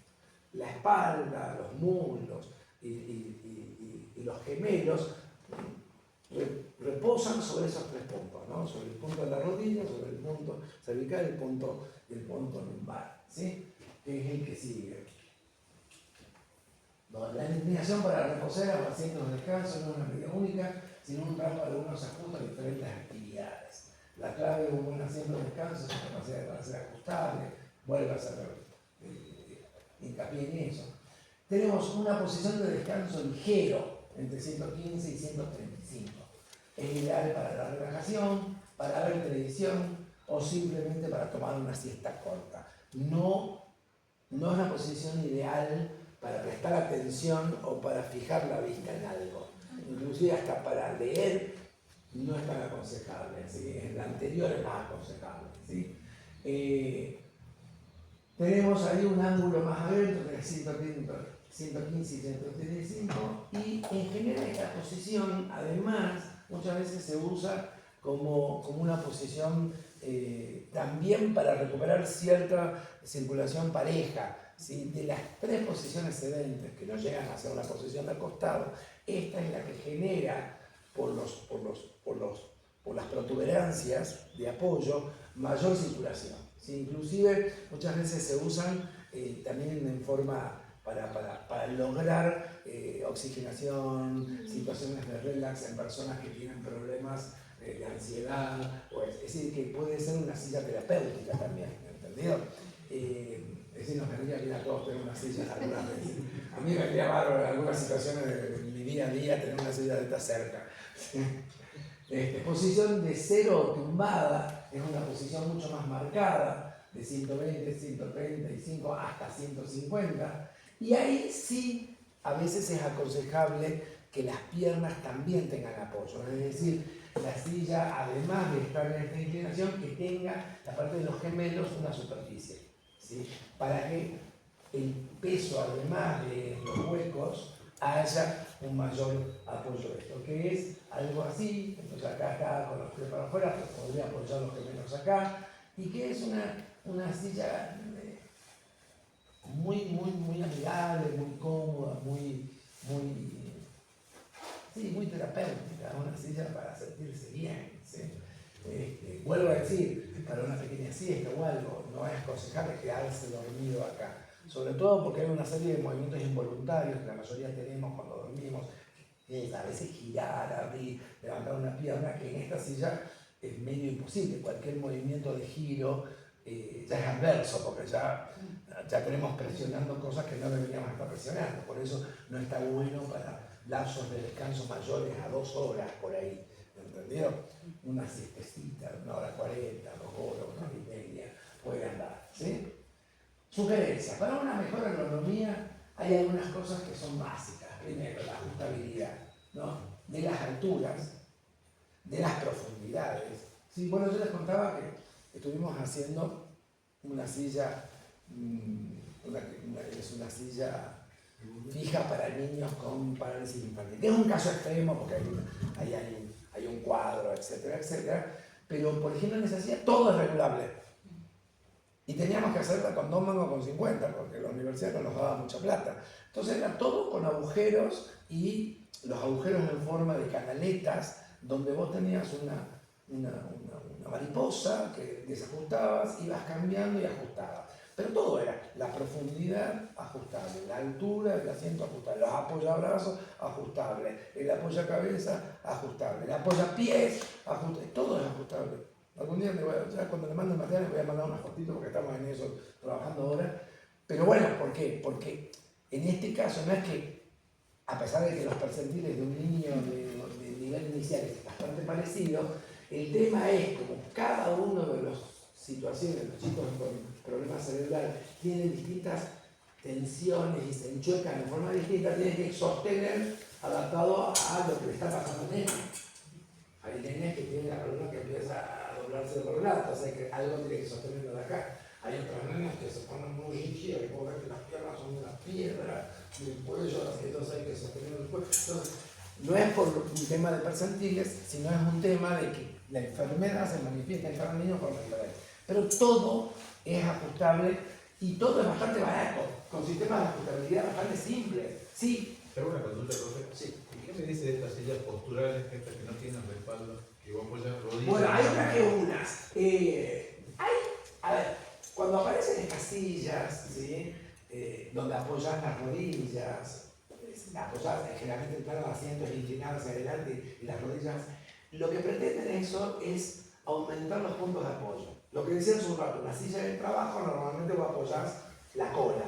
la espalda, los muslos y los gemelos. Reposan sobre esos tres puntos, ¿no? Sobre el punto de la rodilla, sobre el punto cervical y el punto lumbar, ¿sí? Que es el que sigue. No, la inclinación para reposar a pacientes de descanso no es una medida única, sino un rango de algunos ajustes a diferentes actividades. La clave de un buen asiento de descanso es la capacidad para ser ajustable, vuelve a hacer hincapié en eso. Tenemos una posición de descanso ligero, entre 115 y 135. Es ideal para la relajación, para ver televisión o simplemente para tomar una siesta corta. No es una posición ideal para prestar atención o para fijar la vista en algo. Inclusive hasta para leer no es tan aconsejable, ¿sí? En la anterior es más aconsejable, ¿sí? Tenemos ahí un ángulo más abierto que es 115 y 135, y en general esta posición además muchas veces se usa como una posición también para recuperar cierta circulación pareja, ¿sí? De las tres posiciones sedentes que no llegan a ser una posición de acostado, esta es la que genera por las protuberancias de apoyo mayor circulación, ¿sí? Inclusive muchas veces se usan también en forma para lograr oxigenación, situaciones de relax en personas que tienen problemas de ansiedad, es decir, que puede ser una silla terapéutica también, ¿entendido? Es decir, nos vendría bien a todos tener una silla algunas veces. A mí me vendría bárbaro en algunas situaciones de mi día a día tener una silla de esta cerca. Posición de cero tumbada es una posición mucho más marcada, de 120, 135 hasta 150, y ahí sí a veces es aconsejable que las piernas también tengan apoyo, es decir, la silla, además de estar en esta inclinación, que tenga la parte de los gemelos una superficie, ¿sí? Para que el peso, además de los huecos, haya un mayor apoyo de esto, que es algo así. Entonces acá está con los pies para afuera, pues podría apoyar los gemelos acá, y que es una silla muy amigable, muy cómoda, muy terapéutica, una silla para sentirse bien, ¿sí? Vuelvo a decir, para una pequeña siesta o algo, no es aconsejable quedarse dormido acá, sobre todo porque hay una serie de movimientos involuntarios que la mayoría tenemos cuando dormimos, a veces girar, abrir, levantar una pierna, que en esta silla es medio imposible. Cualquier movimiento de giro ya es adverso, porque ya tenemos presionando cosas que no deberíamos estar presionando. Por eso no está bueno para lapsos de descanso mayores a 2 horas por ahí, ¿entendido? Una siestecita, 1 hora 40, 2 horas, 1 hora y media, puede andar, ¿sí? Sugerencias. Para una mejor ergonomía hay algunas cosas que son básicas. Primero, la ajustabilidad, ¿no? De las alturas, de las profundidades. Sí, bueno, yo les contaba que estuvimos haciendo una silla, es una silla fija para niños con parálisis infantil. Es un caso extremo porque hay un cuadro, etcétera, etcétera. Pero, por ejemplo, en esa silla todo es regulable. Y teníamos que hacerla con 2 mangos con 50, porque la universidad no nos daba mucha plata. Entonces era todo con agujeros, y los agujeros en forma de canaletas, donde vos tenías una mariposa que desajustabas, ibas cambiando y ajustabas. pero todo era la profundidad ajustable, la altura del asiento ajustable, los apoyabrazos ajustables, el apoyacabeza ajustable, el apoyapiés ajustable, todo es ajustable. Algún día ya cuando le mando el material les voy a mandar una fotito porque estamos en eso trabajando ahora. Pero bueno, ¿por qué? Porque en este caso no es que, a pesar de que los percentiles de un niño de nivel inicial es bastante parecido, el tema es como cada uno de las situaciones, los chicos con problemas cerebrales tienen distintas tensiones y se enchuecan de forma distinta, tienen que sostener adaptado a lo que le está pasando a nene. Hay nenes que tienen la columna que empieza a doblarse de los lados, o sea que algo tiene que sostenerlo de acá. Hay otras nenas que se ponen muy rígidas y puedo ver que las piernas son una piedra, y el cuello, entonces hay que sostener el cuello. Entonces, no es por un tema de percentiles, sino es un tema de que la enfermedad se manifiesta en cada niño por diferente. Pero todo es ajustable y todo es bastante barato, con sistemas de ajustabilidad bastante simples. Sí. Tengo una consulta, profe. Sí. ¿Qué me dice de estas sillas posturales, estas que no tienen respaldo, que vos apoyas rodillas? Bueno, ahí traje unas. A ver, cuando aparecen estas sillas, ¿sí? Donde apoyas las rodillas, generalmente el plano de asiento es inclinado hacia adelante y las rodillas, lo que pretenden eso es aumentar los puntos de apoyo. Lo que decía hace un rato, la silla de trabajo normalmente vos apoyás la cola,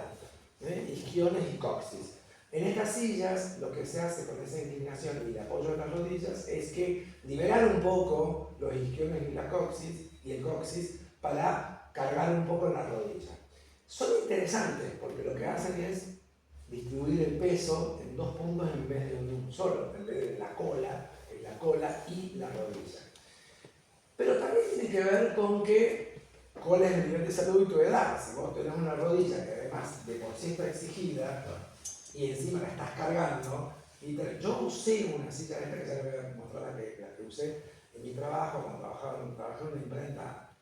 isquiones y coxis. En estas sillas lo que se hace con esa inclinación y el apoyo de las rodillas es que liberar un poco los isquiones y la coxis y el coxis para cargar un poco en la rodilla. Son interesantes porque lo que hacen es distribuir el peso en dos puntos en vez de un solo, en vez de la cola y la rodilla. Pero también tiene que ver con cuál es el nivel de salud y tu edad. Si vos tenés una rodilla que además de por sí está exigida y encima la estás cargando, yo usé una silla esta que ya le voy a mostrar la que usé en mi trabajo, cuando trabajaba en una imprenta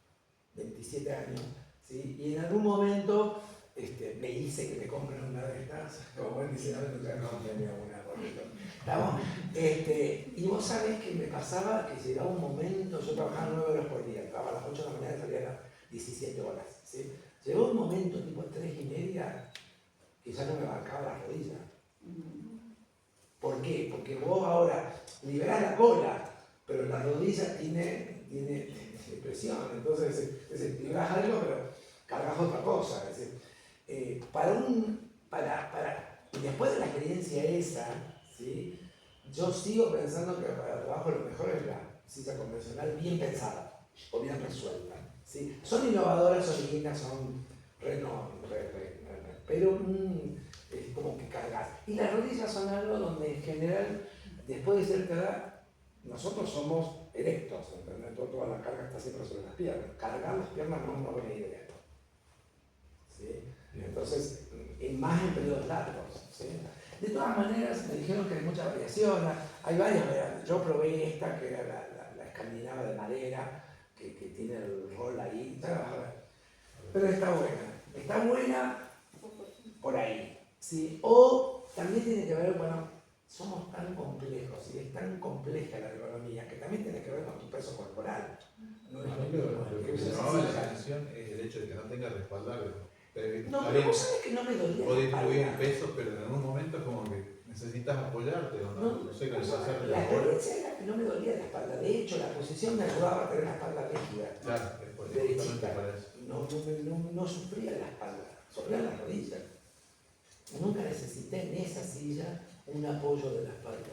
27 años, ¿sí? Y en algún momento me hice que me compren una de estas, como buen diseñador, ya no tenía una por esto. Y vos sabés que me pasaba que llegaba un momento, yo trabajaba 9 horas por día, trabajaba a las 8 de la mañana y salía a las 17 horas. ¿Sí? Llegó un momento, tipo 3:30, que ya no me bancaba la rodilla. ¿Por qué? Porque vos ahora liberás la cola, pero la rodilla tiene presión, entonces liberás algo, pero cargas otra cosa. Es decir, después de la experiencia esa, ¿sí? Yo sigo pensando que para el trabajo lo mejor es la silla convencional bien pensada o bien resuelta. ¿Sí? Son innovadoras, son lindas, son pero es como que cargas. Y las rodillas son algo donde en general, después de cierta edad, nosotros somos erectos, ¿entendés? Toda la carga está siempre sobre las piernas. Cargar las piernas no es una buena idea. ¿Sí? Entonces, más en periodos largos. ¿Sí? De todas maneras, me dijeron que hay mucha variación, hay varias variantes. Yo probé esta, que era la escandinava de madera, que tiene el rol ahí, pero está buena por ahí. ¿Sí? O también tiene que ver, bueno, somos tan complejos y es tan compleja la ergonomía que también tiene que ver con tu peso corporal. No es lo que me llamaba la atención es el hecho de que no tenga respaldar. No, pero vos sabés que no me dolía. Vos distribuís el peso, pero en algún momento es como que necesitas apoyarte o no sé qué les hacer. La experiencia era que no me dolía la espalda. De hecho, la posición me ayudaba a tener la espalda rígida. Claro, derechita. No sufría la espalda, sufría la rodilla. Nunca necesité en esa silla un apoyo de la espalda.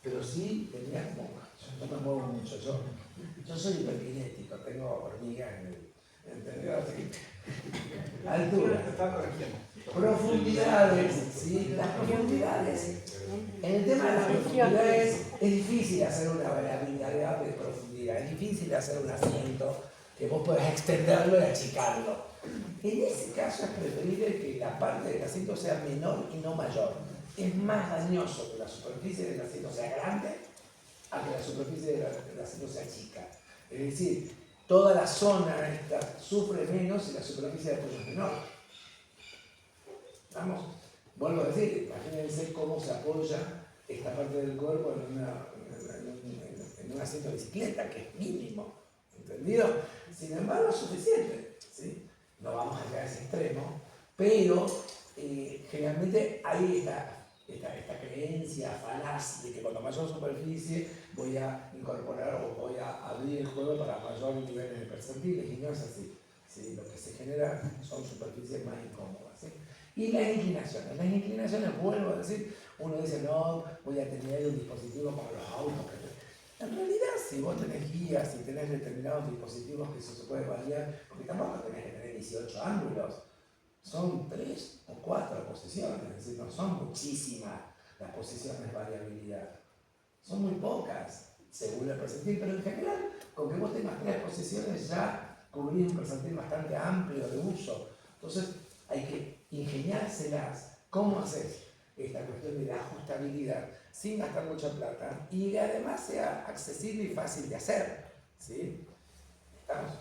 Pero sí tenía como. Yo no me muevo mucho. Yo soy hiperkinético, tengo hormigas en el. ¿Entendido? Altura, profundidades, ¿sí? Las profundidades. En el tema de las profundidades es difícil hacer una variabilidad de profundidad, es difícil hacer un asiento que vos podés extenderlo y achicarlo. En ese caso es preferible que la parte del asiento sea menor y no mayor. Es más dañoso que la superficie del asiento sea grande a que la superficie del asiento sea chica. Es decir, toda la zona esta sufre menos y la superficie de apoyo es menor. Vamos, vuelvo a decir, imagínense cómo se apoya esta parte del cuerpo en un asiento de bicicleta, que es mínimo, ¿entendido? Sin embargo, es suficiente, ¿sí? no vamos a llegar a ese extremo, pero generalmente hay esta creencia falaz de que cuando mayor superficie voy a incorporar o voy a abrir el juego para mayor niveles de percentiles, y no es así. ¿Sí? Lo que se genera son superficies más incómodas. ¿Sí? Y las inclinaciones, vuelvo a decir, uno dice, no, voy a tener un dispositivo como los autos. En realidad, si vos tenés guías, si tenés determinados dispositivos que eso se puede variar, porque tampoco tenés que tener 18 ángulos, son 3 o 4 posiciones, es decir, no son muchísimas las posiciones de variabilidad. Son muy pocas, según el percentil, pero en general, con que vos tengas 3 posiciones ya cubrís un percentil bastante amplio de uso. Entonces, hay que ingeniárselas. ¿Cómo haces esta cuestión de la ajustabilidad sin gastar mucha plata y que además sea accesible y fácil de hacer? ¿Sí? ¿Estamos?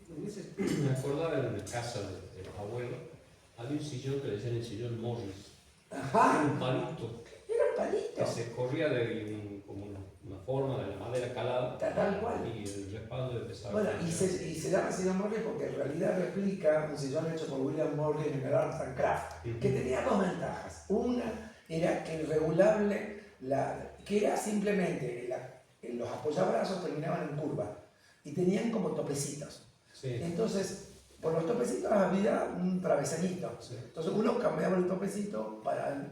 Me acordaba en el caso de los abuelos, había un sillón que le decían el sillón Morris. Ajá. Era un palito Era un palito. que se corría de como una forma de la madera calada Tal cual. y el respaldo empezaba. Bueno, y se llama sillón Morris porque en realidad replica un sillón hecho por William Morris en el Arts and Crafts, que tenía dos ventajas. Una era que el regulable, que era simplemente, los apoyabrazos terminaban en curva y tenían como topecitos. Sí. Entonces, por los topecitos había un travesanito. Sí. Entonces uno cambiaba el topecito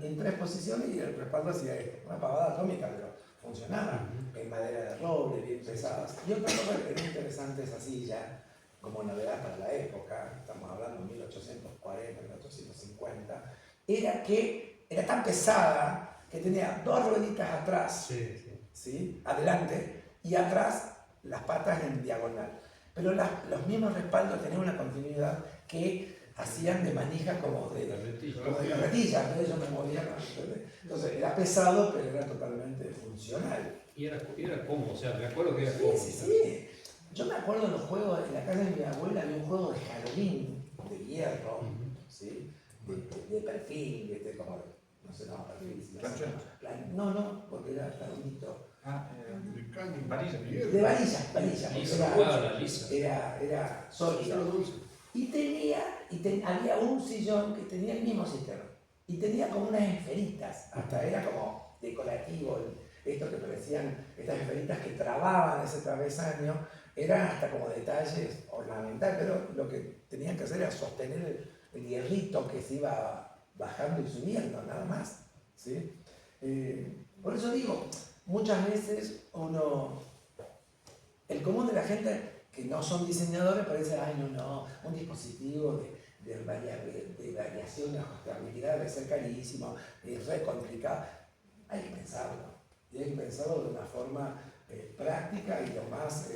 en 3 posiciones y el respaldo hacía esto. Una pavada atómica, pero funcionaba. En madera de roble, bien pesadas. Y otra cosa que tenía interesante esa silla, como novedad para la época, estamos hablando de 1840, 1850, era que era tan pesada que tenía 2 rueditas atrás, ¿sí? Adelante, y atrás las patas en diagonal. Pero los mismos respaldos tenían una continuidad que hacían de manija como de carretilla, entonces yo me movía. Entonces era pesado, pero era totalmente funcional. Y era cómodo, o sea, me acuerdo que era Sí, cómodo. sí. Yo me acuerdo en los juegos, en la casa de mi abuela había un juego de jardín, de hierro, ¿sí? de perfil, ¿viste? Como, no sé, no, perfil. No, porque era redondito. De varilla. Era sólido. Y había un sillón que tenía el mismo sistema. Y tenía como unas esferitas, hasta era como decorativo, esto que parecían, estas esferitas que trababan ese travesaño, eran hasta como detalles ornamentales, pero lo que tenían que hacer era sostener el hierrito que se iba bajando y subiendo, nada más. ¿Sí? Por eso digo, muchas veces el común de la gente que no son diseñadores parece, ay no, un dispositivo de variación de ajustabilidad debe ser carísimo, es re complicado. Hay que pensarlo, y hay que pensarlo de una forma práctica y lo más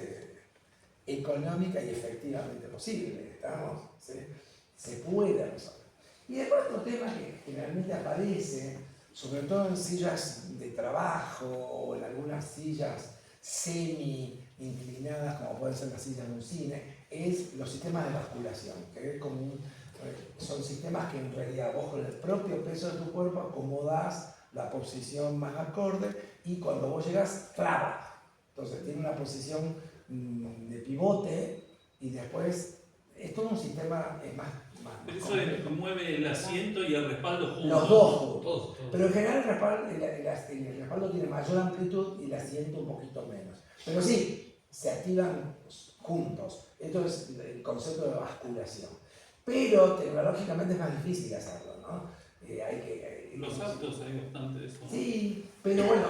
económica y efectivamente posible, ¿estamos? ¿Sí? Se puede resolver. Y después otro tema que generalmente aparece, sobre todo en sillas de trabajo o en algunas sillas semi-inclinadas, como pueden ser las sillas de un cine, es los sistemas de basculación, que es como son sistemas que en realidad vos con el propio peso de tu cuerpo acomodás la posición más acorde y cuando vos llegás, traba. Entonces tiene una posición de pivote y después es todo un sistema más eso mueve el asiento y el respaldo juntos. los dos juntos. Todos. Pero en general el respaldo tiene mayor amplitud y el asiento un poquito menos. Pero sí, se activan juntos. Esto es el concepto de basculación. Pero tecnológicamente es más difícil hacerlo, ¿no? Los autos hay bastante de eso. Sí, pero bueno,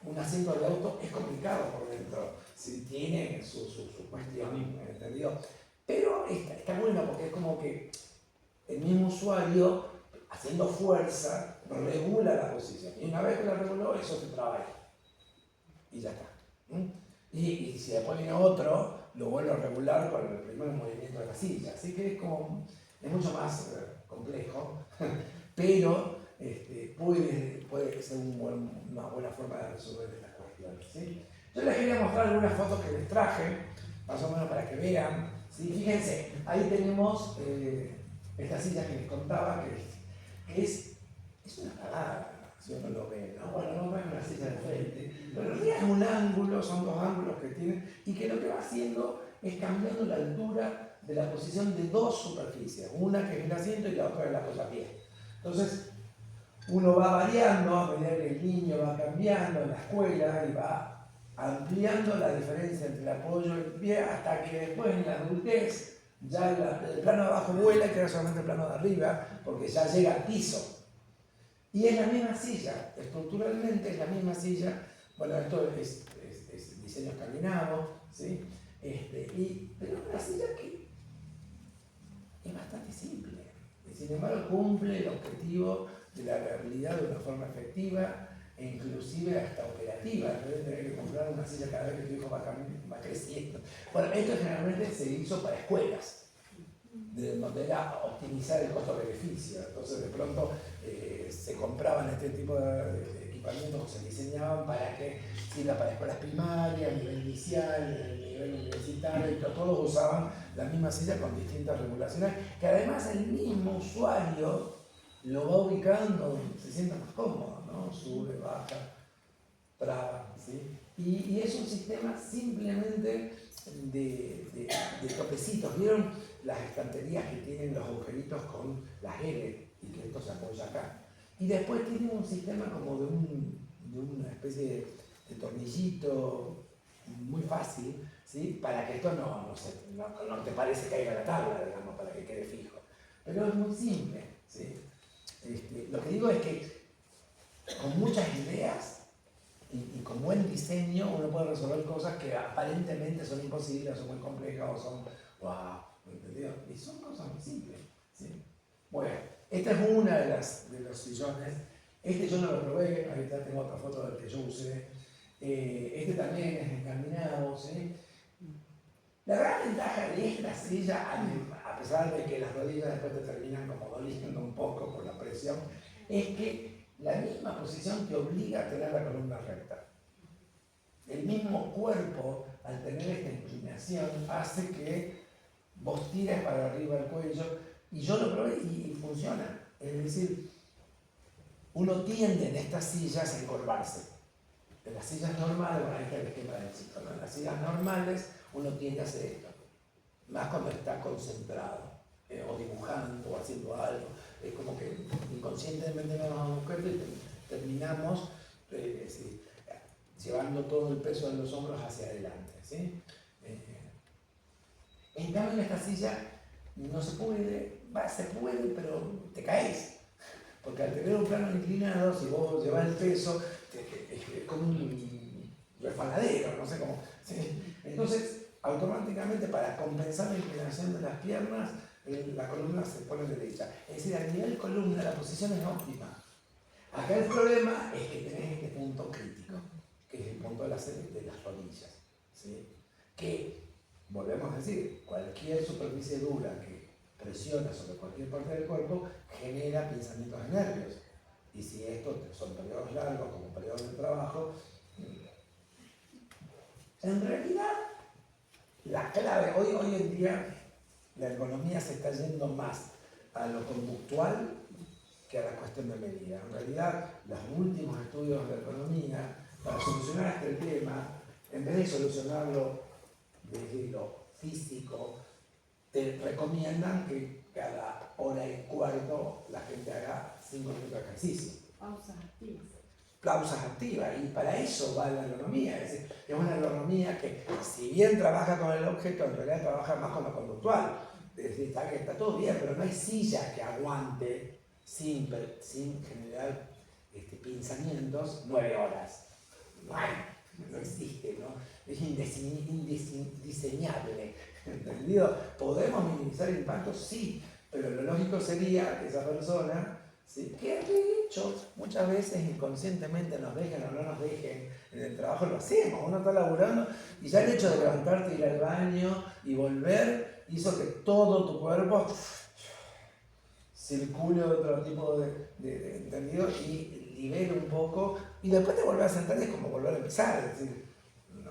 un asiento de auto es complicado por dentro. Si tiene su cuestión, ¿entendido? Pero está bueno porque es como que el mismo usuario, haciendo fuerza, regula la posición. Y una vez que la reguló, eso se trabaja. Y ya está. Y si después viene otro, lo vuelve a regular con el primer movimiento de la silla. Así que es mucho más complejo, pero puede ser una buena forma de resolver estas cuestiones. ¿Sí? Yo les quería mostrar algunas fotos que les traje, más o menos para que vean. ¿Sí? Fíjense, ahí tenemos esta silla que les contaba, que es una cagada, si uno lo ve, ¿no? Bueno, no es una silla de frente, pero en realidad es un ángulo, son 2 ángulos que tienen, y que lo que va haciendo es cambiando la altura de la posición de dos superficies, una que es el asiento y la otra es el apoyapié. Entonces, uno va variando a medida que el niño va cambiando en la escuela y va ampliando la diferencia entre el apoyo y el pie hasta que después en la adultez ya el plano de abajo vuela y queda solamente el plano de arriba porque ya llega al piso. Y es la misma silla, estructuralmente es la misma silla. Bueno, esto es diseño escandinavo, ¿sí? Pero es una silla que es bastante simple. Y sin embargo cumple el objetivo de la viabilidad de una forma efectiva e inclusive hasta operativa. No debes tener que comprar una silla cada vez que tu hijo va creciendo. Bueno, esto generalmente se hizo para escuelas, de donde era optimizar el costo-beneficio. Entonces de pronto se compraban este tipo de equipamientos que se diseñaban para que sirva para escuelas primarias, a nivel inicial, a nivel universitario, y todos usaban la misma silla con distintas regulaciones, que además el mismo usuario lo va ubicando donde se sienta más cómodo, ¿no? Sube, baja, traba, ¿sí? Y es un sistema simplemente de topecitos. ¿Vieron las estanterías que tienen los agujeritos con las L y que esto se apoya acá? Y después tiene un sistema como de una especie de tornillito muy fácil, ¿sí? Para que esto no te parece caiga la tabla, digamos, para que quede fijo. Pero es muy simple, ¿sí? Lo que digo es que con muchas ideas y con buen diseño uno puede resolver cosas que aparentemente son imposibles, son muy complejas o son wow, ¿entendido? Y son cosas muy simples, ¿sí? Bueno, esta es una de los sillones. Este yo no lo probé, ahorita tengo otra foto del que yo usé. Este también es escandinavo, ¿sí? La gran ventaja de esta silla, a pesar de que las rodillas después te terminan como doliendo un poco por la presión, es que la misma posición te obliga a tener la columna recta. El mismo cuerpo, al tener esta inclinación, hace que vos tires para arriba el cuello, y yo lo probé y funciona. Es decir, uno tiende en estas sillas a encorvarse. En las sillas normales, bueno, ahí está el esquema del chico, ¿no? En las sillas normales uno tiende a hacer esto, más cuando está concentrado, o dibujando, o haciendo algo. Es como que inconscientemente nos damos cuenta y terminamos llevando todo el peso de los hombros hacia adelante, ¿sí? En cambio, en esta silla no se puede, se puede, pero te caes. Porque al tener un plano inclinado, si vos llevas el peso, es como un resbaladero, no sé cómo. ¿Sí? Entonces, automáticamente, para compensar la inclinación de las piernas, la columna se pone derecha. Es decir, a nivel columna la posición es óptima. Acá el problema es que tenés este punto crítico, que es el punto de las rodillas, ¿sí? Que, volvemos a decir, cualquier superficie dura que presiona sobre cualquier parte del cuerpo genera pinzamientos de nervios. Y si estos son periodos largos, como periodos de trabajo, en realidad la clave, hoy en día la ergonomía se está yendo más a lo conductual que a la cuestión de medida. En realidad, los últimos estudios de ergonomía, para solucionar este tema, en vez de solucionarlo desde lo físico, te recomiendan que cada hora y cuarto la gente haga 5 minutos de ejercicio. Pausas activas. Pausas activas, y para eso va la ergonomía. Es decir, es una ergonomía que, si bien trabaja con el objeto, en realidad trabaja más con lo conductual. Es decir, está todo bien, pero no hay silla que aguante sin generar pinzamientos 9 horas. No existe, ¿no? Es indiseñable, ¿entendido? ¿Podemos minimizar el impacto? Sí, pero lo lógico sería que esa persona, ¿sí?, que de hecho muchas veces inconscientemente nos dejen o no nos dejen, en el trabajo lo hacemos, uno está laburando y ya el hecho de levantarte, ir al baño y volver hizo que todo tu cuerpo circule otro tipo de entendido y libere un poco, y después te volvés a sentar y es como volver a empezar, es decir,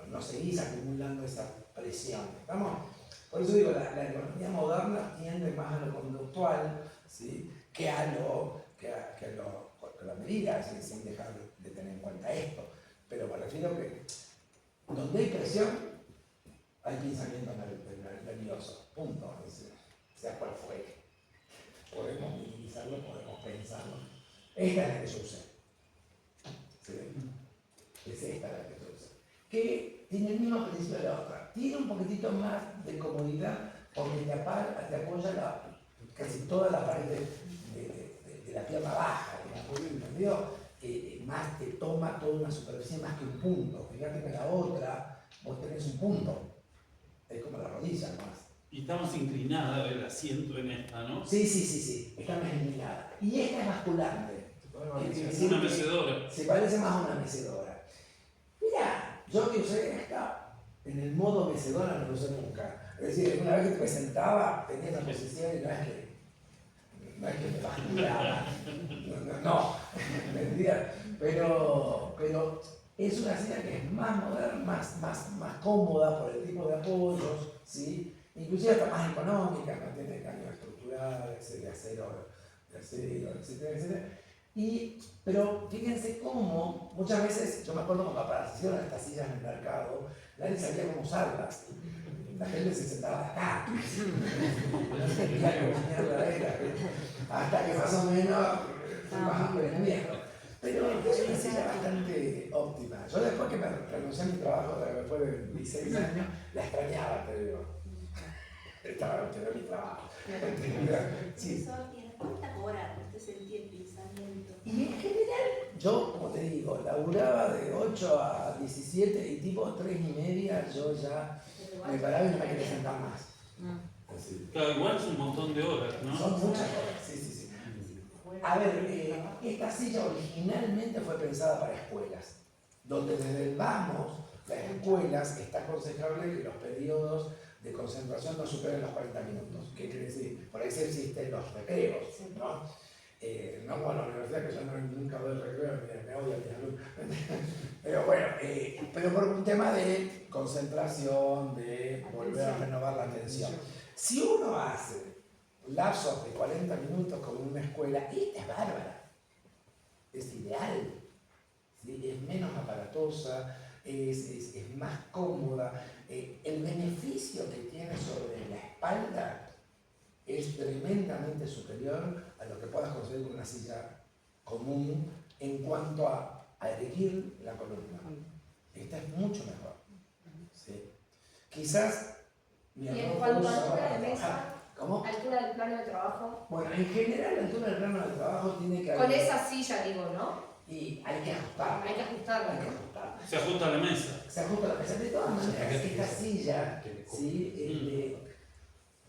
no seguís acumulando esa presión. ¿Estamos? Por eso digo, la ergonomía moderna tiende más a lo conductual, ¿sí?, que a la medida, ¿sí?, sin dejar de tener en cuenta esto. Pero me refiero que donde hay presión, hay pinzamiento nervioso. nervioso, punto. Es decir, sea cual fuere. Podemos minimizarlo, podemos pensarlo. Esta es la que yo usé. ¿Sí? Es esta la que yo usé. Que tiene el mismo principio de la otra. Tiene un poquitito más de comodidad porque te apoya casi toda la parte de la pierna baja, ¿entendido? Más te toma toda una superficie más que un punto. Fíjate que en la otra vos tenés un punto. Es como la rodilla más. Y está más inclinada el asiento en esta, ¿no? Sí. Está más inclinada. Y esta es basculante. Es una mecedora. Se parece más a una mecedora. Mira, yo que usé esta, en el modo mecedora no lo usé nunca. Es decir, una vez que te sentaba, tenía esa posición y no es que me basculaba. No, mentira. Pero es una silla que es más moderna, más cómoda por el tipo de apoyos, ¿sí? Inclusive hasta más económica, no tiene caño estructural, de acero, etcétera. Pero fíjense cómo muchas veces, yo me acuerdo cuando aparecieron estas sillas en el mercado, nadie sabía cómo usarlas. La gente se sentaba acá. No entendía qué mierda era. Hasta que más o menos vas aprendiendo. Pero es una silla bastante óptima. Yo después que me renuncié a mi trabajo, después de 16 años, la extrañaba, te digo. Estaba en mi trabajo. Sí. ¿Cuántas horas usted sentía el pensamiento? Y en general, yo, como te digo, laburaba de 8 a 17 y tipo 3:30 yo ya me paraba y no me quería sentar más. Así. Claro, igual es un montón de horas, ¿no? Son muchas horas, sí. A ver, esta silla originalmente fue pensada para escuelas, donde desde el vamos, las escuelas, está aconsejable que los periodos de concentración no superen los 40 minutos. ¿Qué quiere decir? Por eso existen los recreos, ¿no? No como la universidad, que yo nunca doy recreo, me odio a mis alumnos. Pero bueno, pero por un tema de concentración, de volver a renovar la atención. Si uno hace lapsos de 40 minutos como en una escuela, esta es bárbara, es ideal, ¿sí? Es menos aparatosa, es más cómoda. El beneficio que tiene sobre la espalda es tremendamente superior a lo que puedas conseguir con una silla común en cuanto a erguir la columna. Esta es mucho mejor. ¿Sí? Quizás mi Y en error cuanto a fue altura usar- de mesa, ¿Cómo? altura del plano de trabajo. Bueno, en general la altura del plano de trabajo tiene que Con haber- esa silla, digo, ¿no? Y hay que ajustarla. Hay que ajustarla. Hay que ajustarla. Se ajusta a la mesa. Se ajusta la mesa. De todas maneras, esta silla, ¿sí?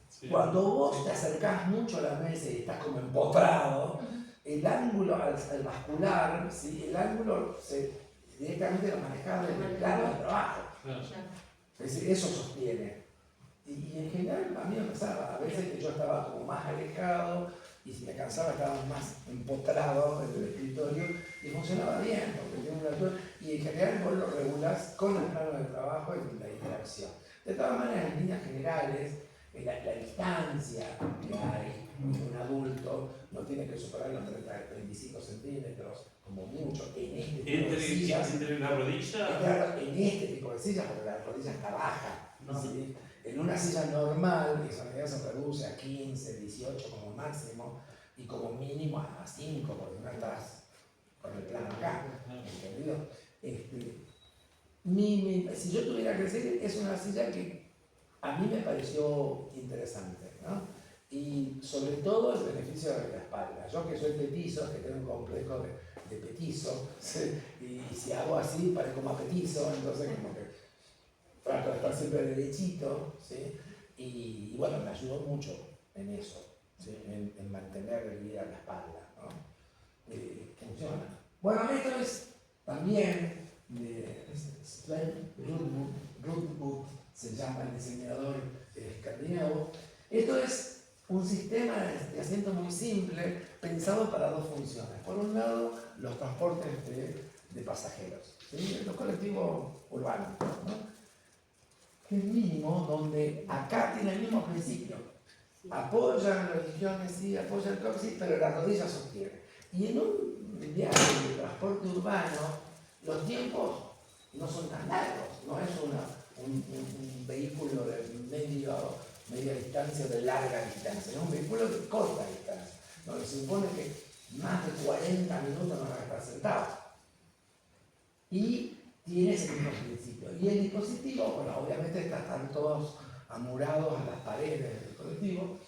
Sí. Cuando vos te acercás mucho a la mesa y estás como empotrado, el ángulo al bascular, ¿sí? El ángulo directamente lo manejás desde el plano de trabajo. Claro. Es decir, eso sostiene. Y en general a mí me pasaba, a veces que yo estaba como más alejado y si me cansaba estaba más empotrado en el escritorio y funcionaba bien porque tiene una altura y en general vos lo regulás con el plano de trabajo y la interacción. De todas maneras, en líneas generales, la distancia que hay en un adulto no tiene que superar los 25 centímetros, como mucho, en este tipo de sillas. Entre la rodilla. Claro, en este tipo de sillas, porque la rodilla está baja. No. ¿Sí? En una silla normal, esa medida se reduce a 15, 18 como máximo, y como mínimo a 5, porque no estás con el plano acá. ¿Entendido? Si yo tuviera que decir, es una silla que a mí me pareció interesante, ¿no? Y sobre todo el beneficio de la espalda. Yo que soy petizo, que tengo un complejo de petizo, ¿sí? Y si hago así parezco más petizo, entonces como que trato de estar siempre derechito, ¿sí? Y bueno, me ayudó mucho en eso, ¿sí? En mantener erguida la espalda, ¿no? Funciona. Bueno, esto es también de Sven Rudbud, se llama el diseñador escandinavo. Esto es un sistema de asiento muy simple, pensado para dos funciones. Por un lado, los transportes de pasajeros, ¿sí? Los colectivos urbanos, ¿no? Que es mínimo, donde acá tiene el mismo principio. Apoya los isquiones, sí, apoya el coxis, pero la rodilla sostiene. Y en un viaje de transporte urbano, los tiempos no son tan largos, no es un vehículo de medio media distancia o de larga distancia, es un vehículo de corta distancia, donde se supone que más de 40 minutos no van a estar sentados. Y tiene ese mismo principio. Y el dispositivo, bueno, obviamente están todos amurados a las paredes del dispositivo,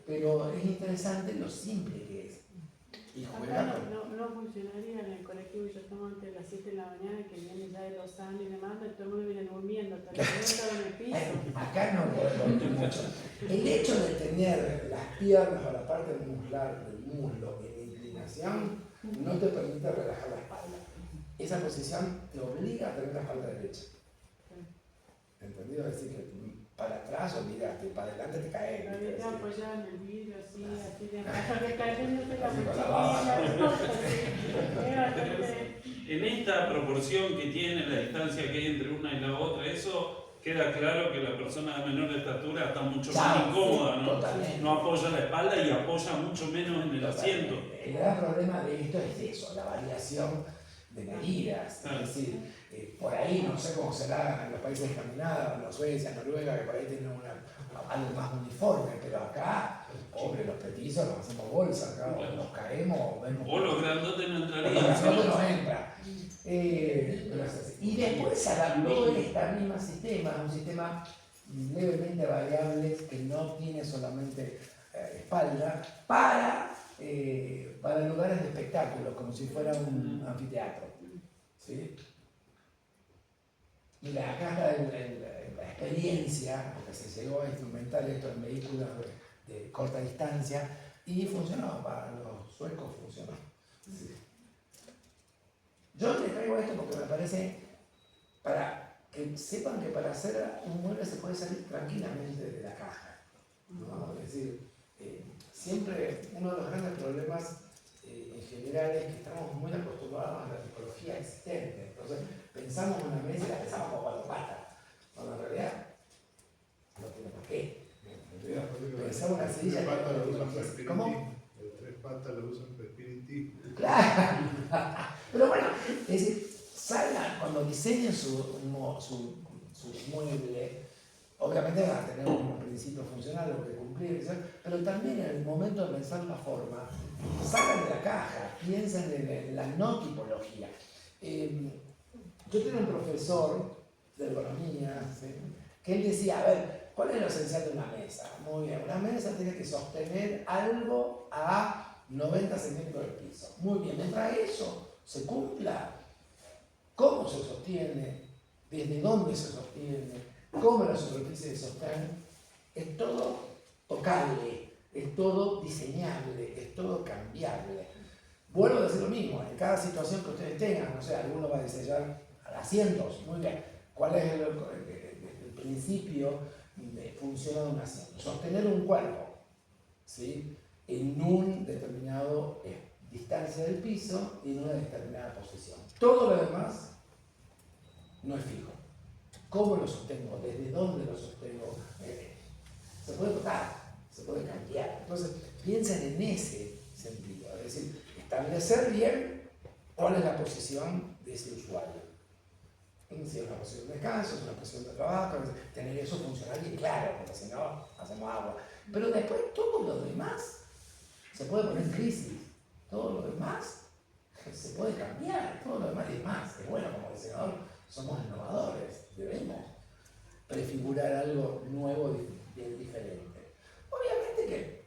pero es interesante lo simple que es. Y juega Acá con... no funcionaría en el colectivo que yo tomo antes de las 7 de la mañana, que viene ya de los años y demás, y todo el mundo viene durmiendo, hasta que no estaba en el piso. Acá no podemos dormir mucho. El hecho de tener las piernas o la parte muscular del muslo en inclinación no te permite relajar la espalda. Esa posición te obliga a tener la espalda derecha. ¿Entendido? Es decir, que para atrás olvídate, para adelante te caes. La vida apoyada en el vidrio, así de baja, que cayéndose la Así con la mochila. En esta proporción que tiene la distancia que hay entre una y la otra, eso queda claro que la persona de menor estatura está mucho más incómoda, ¿no? Totalmente. No apoya la espalda y apoya mucho menos en el asiento. El gran problema de esto es eso, la variación de medidas. Es decir, por ahí no sé cómo será en los países escandinavos, Suecia, Noruega, que por ahí tienen algo más uniforme, pero acá, pobre, los petizos nos hacemos bolsa, acá o nos caemos, vemos. O los grandotes no Los entrarían. grandotes no entra. Y después se adaptó este mismo sistema, un sistema levemente variable que no tiene solamente espalda, para lugares de espectáculos, como si fuera un anfiteatro. ¿Sí? Mira, acá está la experiencia, porque se llegó a instrumentar esto en vehículos de corta distancia y funcionó, para los suecos funcionó. Sí. Yo les traigo esto porque me parece, para que sepan que para hacer un mueble se puede salir tranquilamente de la caja, ¿no? Es decir, siempre uno de los grandes problemas en general es que estamos muy acostumbrados a la tipología existente. Entonces pensamos en una mesa y la pensamos como cuatro patas, cuando en realidad no tiene por qué. Pensamos en una silla ¿cómo? Los 3 patas lo usan para espiritismo. Claro. Pero bueno, es decir, salgan, cuando diseñen su mueble, obviamente van a tener unos principios funcionales que cumplir, pero también en el momento de pensar la forma, salgan de la caja, piensen en la no tipología. Yo tenía un profesor de ergonomía, ¿sí?, que él decía, a ver, ¿cuál es lo esencial de una mesa? Muy bien, una mesa tiene que sostener algo a 90 centímetros del piso. Muy bien, mientras eso se cumpla, cómo se sostiene, desde dónde se sostiene, cómo la superficie de sostén, es todo tocable, es todo diseñable, es todo cambiable. Vuelvo a decir lo mismo, en cada situación que ustedes tengan, no sé, alguno va a diseñar asientos, muy bien, ¿cuál es el principio de función de un asiento? Sostener un cuerpo, ¿sí?, en un determinado distancia del piso y en una determinada posición. Todo lo demás no es fijo. ¿Cómo lo sostengo? ¿Desde dónde lo sostengo? Se puede tocar, se puede cambiar. Entonces, piensen en ese sentido, es decir, establecer bien cuál es la posición de ese usuario. Si es una posición de descanso, es una posición de trabajo, tener eso funcional y claro, porque si no, hacemos agua. Pero después todo lo demás se puede poner en crisis, todo lo demás se puede cambiar, todo lo demás es más. Es bueno, como diseñador, somos innovadores, debemos prefigurar algo nuevo y diferente. Obviamente que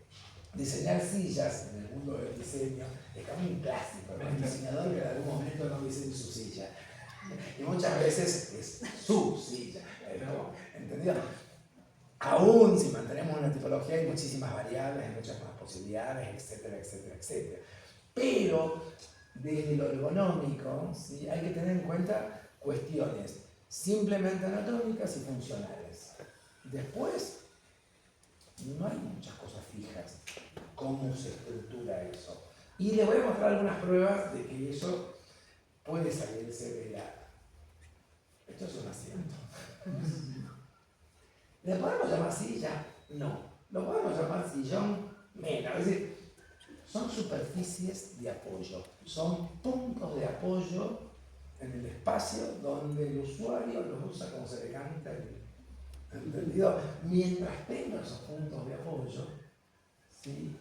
diseñar sillas en el mundo del diseño es como un clásico, ¿no? El diseñador que en algún momento no diseña su silla. Y muchas veces es su silla, ¿entendido? Aún si mantenemos una tipología hay muchísimas variables, hay muchas más posibilidades, etcétera, etcétera, etcétera. Pero desde lo ergonómico, ¿sí?, hay que tener en cuenta cuestiones simplemente anatómicas y funcionales. Después, no hay muchas cosas fijas, cómo se estructura eso. Y les voy a mostrar algunas pruebas de que eso puede salirse de la... Esto es un asiento. ¿Le podemos llamar silla? No. ¿Lo podemos llamar sillón? Menos. Es decir, son superficies de apoyo, son puntos de apoyo en el espacio donde el usuario los usa como se le canta ¿Entendido? Mientras tenga esos puntos de apoyo, ¿sí?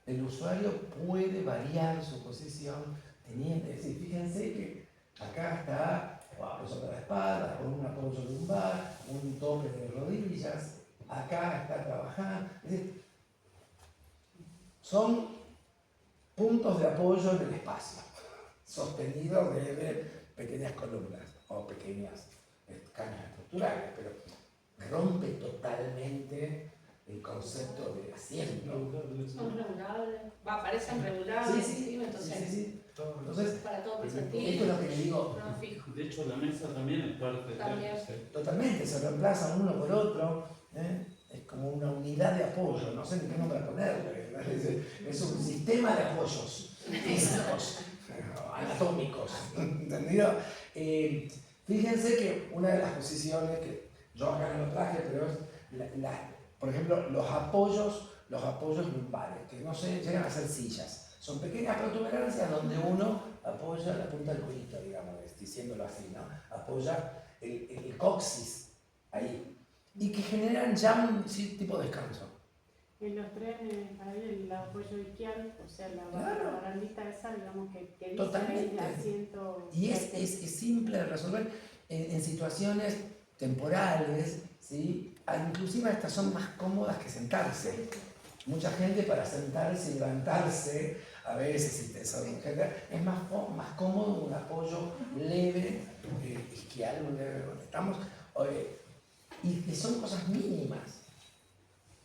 El usuario puede variar su posición teniendo, es decir, fíjense que acá está apoyo para la espalda, con un apoyo lumbar, un toque de rodillas, acá está trabajando, es decir, son puntos de apoyo en el espacio, sostenidos de pequeñas columnas o pequeñas cañas estructurales, pero rompe totalmente el concepto del asiento. Son regulables, parecen regulables, Sí, entonces sí. Entonces, para todo esto sentido. es lo que le digo, No fijo. De hecho, la mesa también es parte También. de... totalmente, se reemplazan uno por otro, ¿eh? Es como una unidad de apoyo, no sé ni qué nombre ponerle, es un sistema de apoyos físicos, anatómicos, ¿entendido? Fíjense que una de las posiciones que yo acá no lo traje, pero es, por ejemplo, los apoyos lumbares, que no se llegan a ser sillas, son pequeñas protuberancias donde uno apoya la punta del culito, digamos, diciéndolo así, ¿no? Apoya el coxis ahí, y que generan ya un tipo de descanso. En los trenes hay el apoyo izquierdo, o sea, la Claro. barandita esa, digamos, que dice Totalmente. el asiento. Y es simple de resolver en situaciones temporales, ¿sí? Inclusive estas son más cómodas que sentarse. Mucha gente para sentarse y levantarse, a veces, si te es más cómodo un apoyo leve, isquial, donde estamos, y que son cosas mínimas,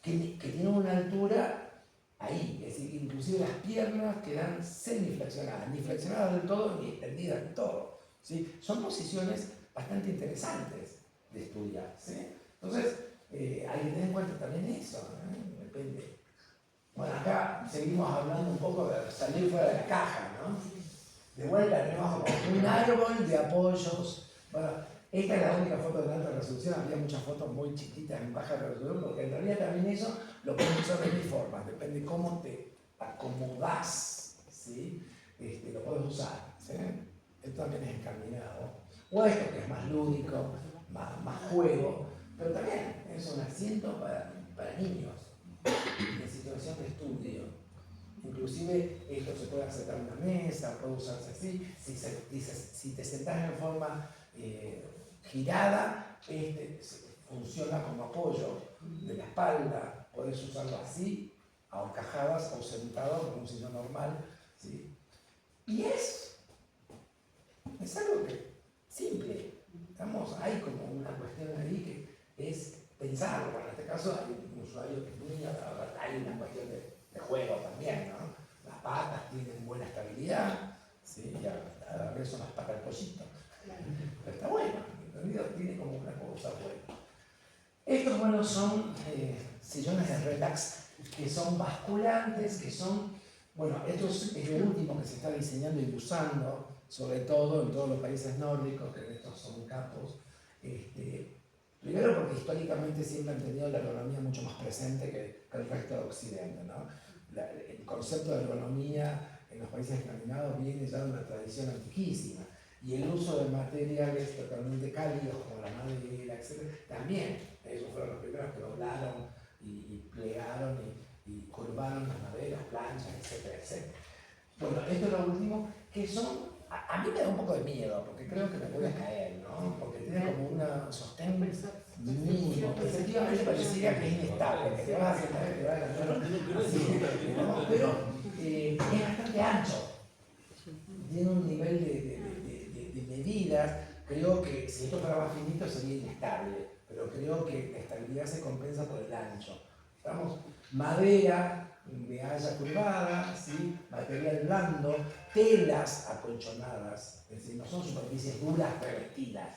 que tienen una altura ahí, es decir, inclusive las piernas quedan semiflexionadas, ni flexionadas del todo, ni extendidas del todo, ¿sí? Son posiciones bastante interesantes de estudiar, ¿sí? Entonces, hay que tener en cuenta también eso, ¿no? Depende. Bueno, acá seguimos hablando un poco de salir fuera de la caja, ¿no? De vuelta tenemos como un árbol de apoyos. Bueno, esta es la única foto de alta resolución, había muchas fotos muy chiquitas en baja resolución, porque en realidad también eso lo puedes usar de mil formas, depende cómo te acomodás, ¿sí? Lo puedes usar, ¿sí? Esto también es encaminado. O esto que es más lúdico, más juego, pero también es un asiento para niños en situación de estudio. Inclusive esto se puede acercar a una mesa, puede usarse así. Si te sentás en forma girada, funciona como apoyo de la espalda. Podés usarlo así, a horcajadas o sentado como un sillón normal, ¿sí? Y es algo que simple. Hay como una cuestión ahí que es pensarlo. Bueno, en este caso hay un usuario que es niño, hay una cuestión de juego también, ¿no? Las patas tienen buena estabilidad, ¿sí? Y a la vez son las patas del pollito. Pero está bueno, ¿entendido? Tiene como una cosa buena. Estos, bueno, son sillones de relax que son basculantes, que son, bueno, esto es lo último que se está diseñando y usando, sobre todo en todos los países nórdicos, que estos son capos. Primero porque históricamente siempre han tenido la ergonomía mucho más presente que el resto de Occidente, ¿no? El concepto de ergonomía en los países escandinavos viene ya de una tradición antiquísima. Y el uso de materiales totalmente cálidos como la madera, etc. También, ellos fueron los primeros que doblaron y plegaron y curvaron las maderas, planchas, etcétera, etcétera. Bueno, esto es lo último, que son, a mí me da un poco de miedo, porque creo que me voy a caer, ¿no? Porque tiene como un sostén mínimo, que efectivamente parecería que es inestable, que te vas a sentar y te vas a lanzar así, ¿no? Pero es bastante ancho, tiene un nivel de medidas. Creo que si esto fuera más finito sería inestable, pero creo que la estabilidad se compensa por el ancho. Estamos madera de haya curvada, ¿sí? Material blando, telas acolchonadas, es decir, no son superficies duras revestidas,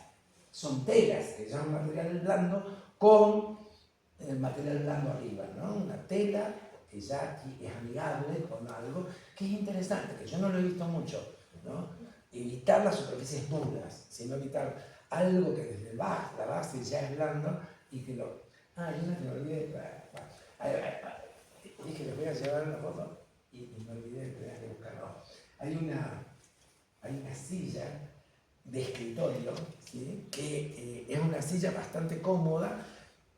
son telas que se llaman material blando con el material blando arriba, ¿no? Una tela que ya aquí es amigable con algo que es interesante, que yo no lo he visto mucho, ¿no? Evitar las superficies duras, sino evitar algo que desde la base ya es blando y que lo... hay una que me olvidé de traer. Dije, les voy a llevar una foto y me olvidé de tener que buscarlo. Hay una silla de escritorio, ¿sí? Que es una silla bastante cómoda,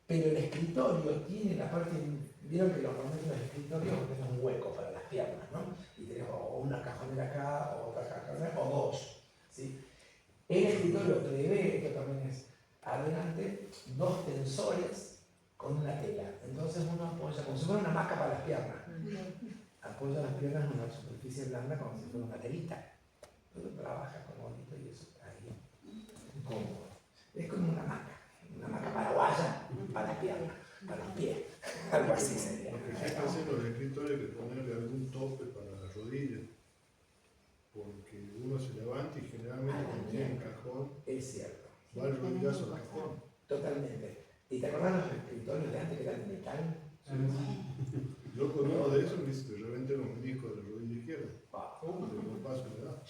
pero el escritorio tiene la parte, vieron que normalmente los escritorios tienen un hueco para las piernas, ¿no? Y tenés o una cajonera acá, o otra cajonera, o dos, ¿sí? El escritorio prevé, esto también es adelante, dos tensores con una tela. Entonces uno apoya, como si fuera una hamaca para las piernas, apoya las piernas en una superficie blanda como si fuera una telita. Entonces trabaja con bonito y eso está ahí cómodo. Es como una hamaca paraguaya para las piernas, para los pies, algo así sería. Fíjense los escritores que ponerle algún tope para las rodillas, porque uno se levanta y generalmente cuando tiene un cajón, Es cierto, va el rodillazo al cajón. totalmente. ¿Y te acordás los escritorios de antes que eran de metal? Yo con uno de esos me hice que reventé los meniscos de la rodilla izquierda. Wow. De los pasos de edad.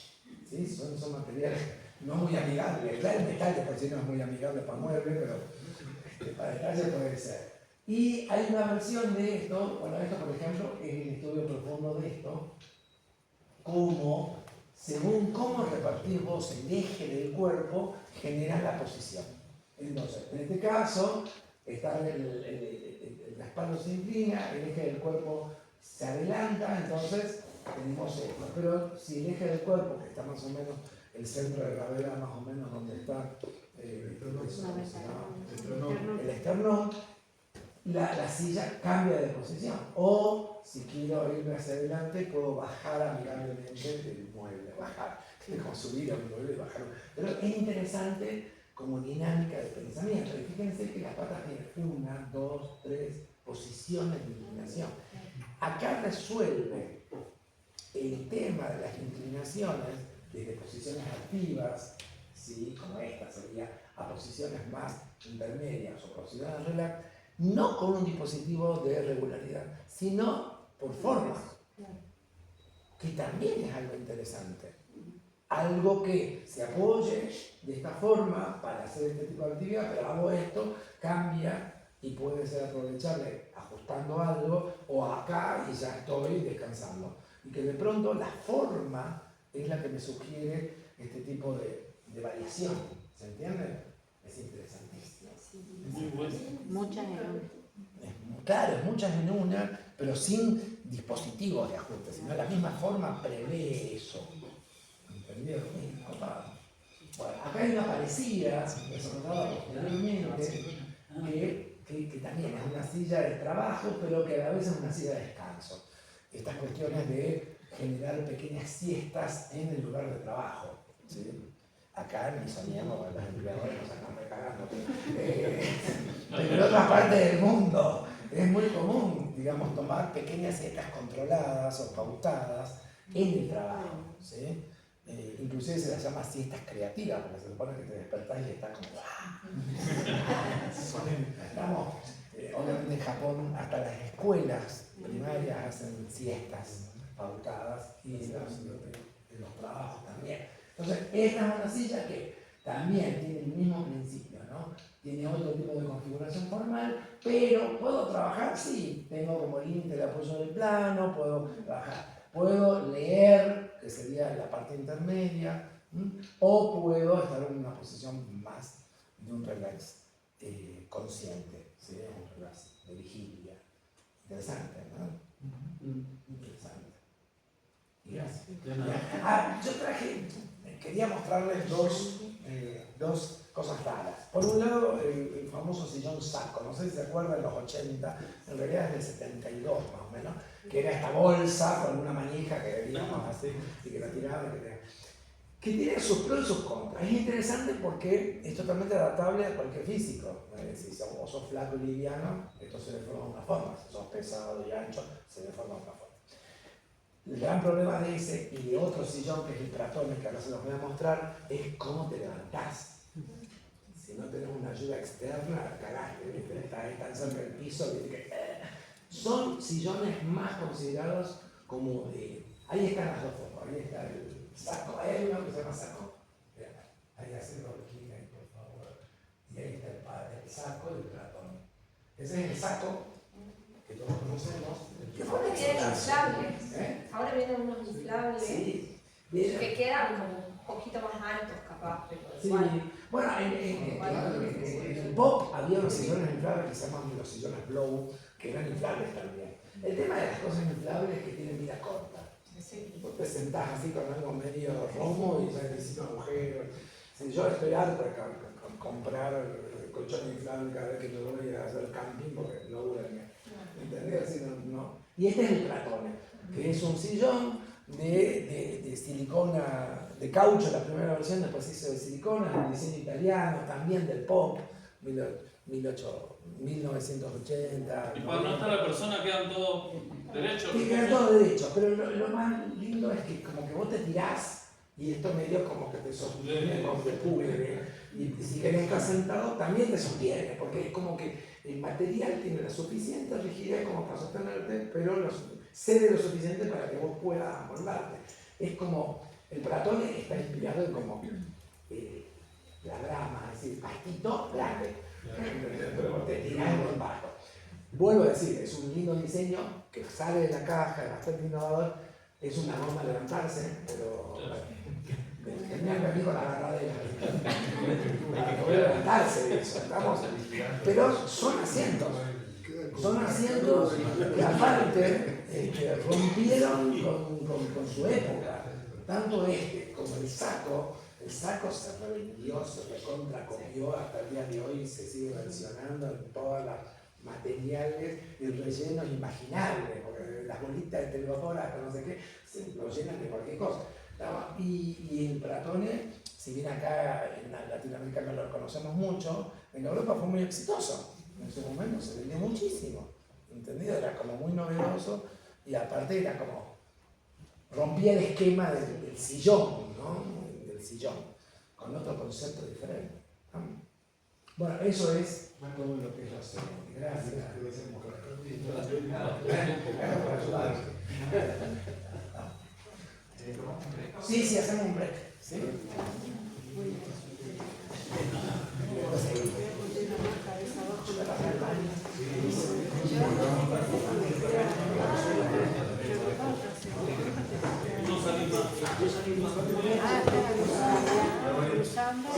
Sí, son materiales no muy amigables. Claro, el metal de por sí no es muy amigable para muebles, pero para detalle puede ser. Y hay una versión de esto, bueno, esto por ejemplo es el estudio profundo de esto, como según cómo repartís vos el eje del cuerpo, generas la posición. Entonces, en este caso, está la espalda se inclina, el eje del cuerpo se adelanta, entonces tenemos esto. Pero si el eje del cuerpo, que está más o menos, el centro de gravedad más o menos donde está el esternón, la silla cambia de posición. O si quiero irme hacia adelante, puedo bajar amigablemente del mueble, bajar, es como subir a un mueble y bajar. Pero es interesante como dinámica de pensamiento. Y fíjense que las patas tienen 1, 2, 3 posiciones de inclinación. Acá resuelve el tema de las inclinaciones desde posiciones activas, ¿sí? Como esta sería, a posiciones más intermedias o posiciones relax, no con un dispositivo de regularidad, sino por forma, que también es algo interesante. Algo que se apoye de esta forma para hacer este tipo de actividad, pero hago esto, cambia y puede ser aprovechable ajustando algo o acá y ya estoy descansando. Y que de pronto la forma es la que me sugiere este tipo de variación. ¿Se entiende? Es interesantísimo. Muy bueno. Muchas en una. Claro, muchas en una, pero sin dispositivos de ajuste, sino la misma forma prevé eso. ¿Entendieron? Bueno, acá hay una parecida, desarrollada posteriormente, que también es una silla de trabajo, pero que a la vez es una silla de descanso. Estas cuestiones de generar pequeñas siestas en el lugar de trabajo, ¿sí? Acá ni soñamos, los empleadores nos están recagando. Pero en otras partes del mundo es muy común, digamos, tomar pequeñas siestas controladas o pautadas en el trabajo, ¿sí? Inclusive se las llama siestas creativas, porque se supone que te despertás y estás como estamos, obviamente en Japón hasta las escuelas primarias hacen siestas pautadas y en los trabajos también. Entonces, esta es una silla que también tiene el mismo principio, ¿no? Tiene otro tipo de configuración formal, pero ¿puedo trabajar? Sí, tengo como límite de apoyo del plano, puedo trabajar. Puedo leer, que sería la parte intermedia, o puedo estar en una posición más de un relax consciente, ¿sí? Un relax de vigilia. Interesante, ¿no? Interesante. Y gracias. Yo quería mostrarles dos cosas raras. Por un lado, el famoso sillón saco, no sé si se acuerdan, en los 80, en realidad es del 72 más o menos, que era esta bolsa con una manija que veíamos así y que la tiraban, que tiene sus pros y sus contras. Es interesante porque es totalmente adaptable a cualquier físico. Si sos flaco y liviano, esto se deforma de una forma. Si sos pesado y ancho, se deforma de otra forma. El gran problema de ese y de otro sillón, que es el Pratone, que ahora se los voy a mostrar, es cómo te levantás. Si no tenés una ayuda externa, cagaste, ¿viste? Estás tan cerca del piso, ¿viste? Son sillones más considerados como de... Ahí están las dos fotos, ahí está el saco, hay uno que se llama saco. Ahí hacen los clic ahí, por favor. Y ahí está el saco y el Pratone. Ese es el saco que todos conocemos. Que Ahora vienen inflables. Ahora vienen unos inflables Sí. que quedan como poquito más altos capaz, pero Sí. igual. Bueno, en el pop había unos sillones inflables que se llaman los sillones blow, que eran inflables también. El tema de las cosas inflables es que tienen vida corta. Sí. Vos te sentás así con algo medio romo y ya necesitas agujeros. Si yo estoy harto de comprar colchones inflables cada vez que me voy a hacer camping porque no duran. ¿Entendés? Así no. Y este es el Platone, que es un sillón de silicona, de caucho, la primera versión, después se hizo de silicona, el diseño italiano, también del pop, 1980. Y cuando no está la persona quedan todos derechos. Sí, quedan todos derechos, pero lo más lindo es que como que vos te tirás y esto medio como que te sostiene, como te cubre. Y si querés estar sentado, también te sostiene, porque es como que el material tiene la suficiente rigidez como para sostenerte, pero cede lo suficiente para que vos puedas amoldarte. Es como, el Platone está inspirado en como la grama, es decir, pastito grande, pero vos te tirás en el pasto. Vuelvo a decir, es un lindo diseño que sale de la caja, es bastante innovador, es una norma levantarse, pero tenía que venir con la agarradera. Voy a levantarse de eso, estamos. Pero son asientos que aparte rompieron con su época. Tanto este como el saco se revendió, se recontracomió hasta el día de hoy y se sigue versionando en todas las materiales y rellenos imaginables, porque las bolitas de telgopor, no sé qué, se lo llenan de cualquier cosa. Y el Platone, si bien acá en Latinoamérica no lo conocemos mucho, en Europa fue muy exitoso. En ese momento se vendió muchísimo, ¿entendido? Era como muy novedoso y aparte era como, rompía el esquema del sillón, ¿no? Del sillón, con otro concepto diferente. Bueno, eso es todo lo que yo sé. Gracias. Gracias por ayudar. Sí, hacemos un break. ¿Sí? No salimos. Ah, está cruzando.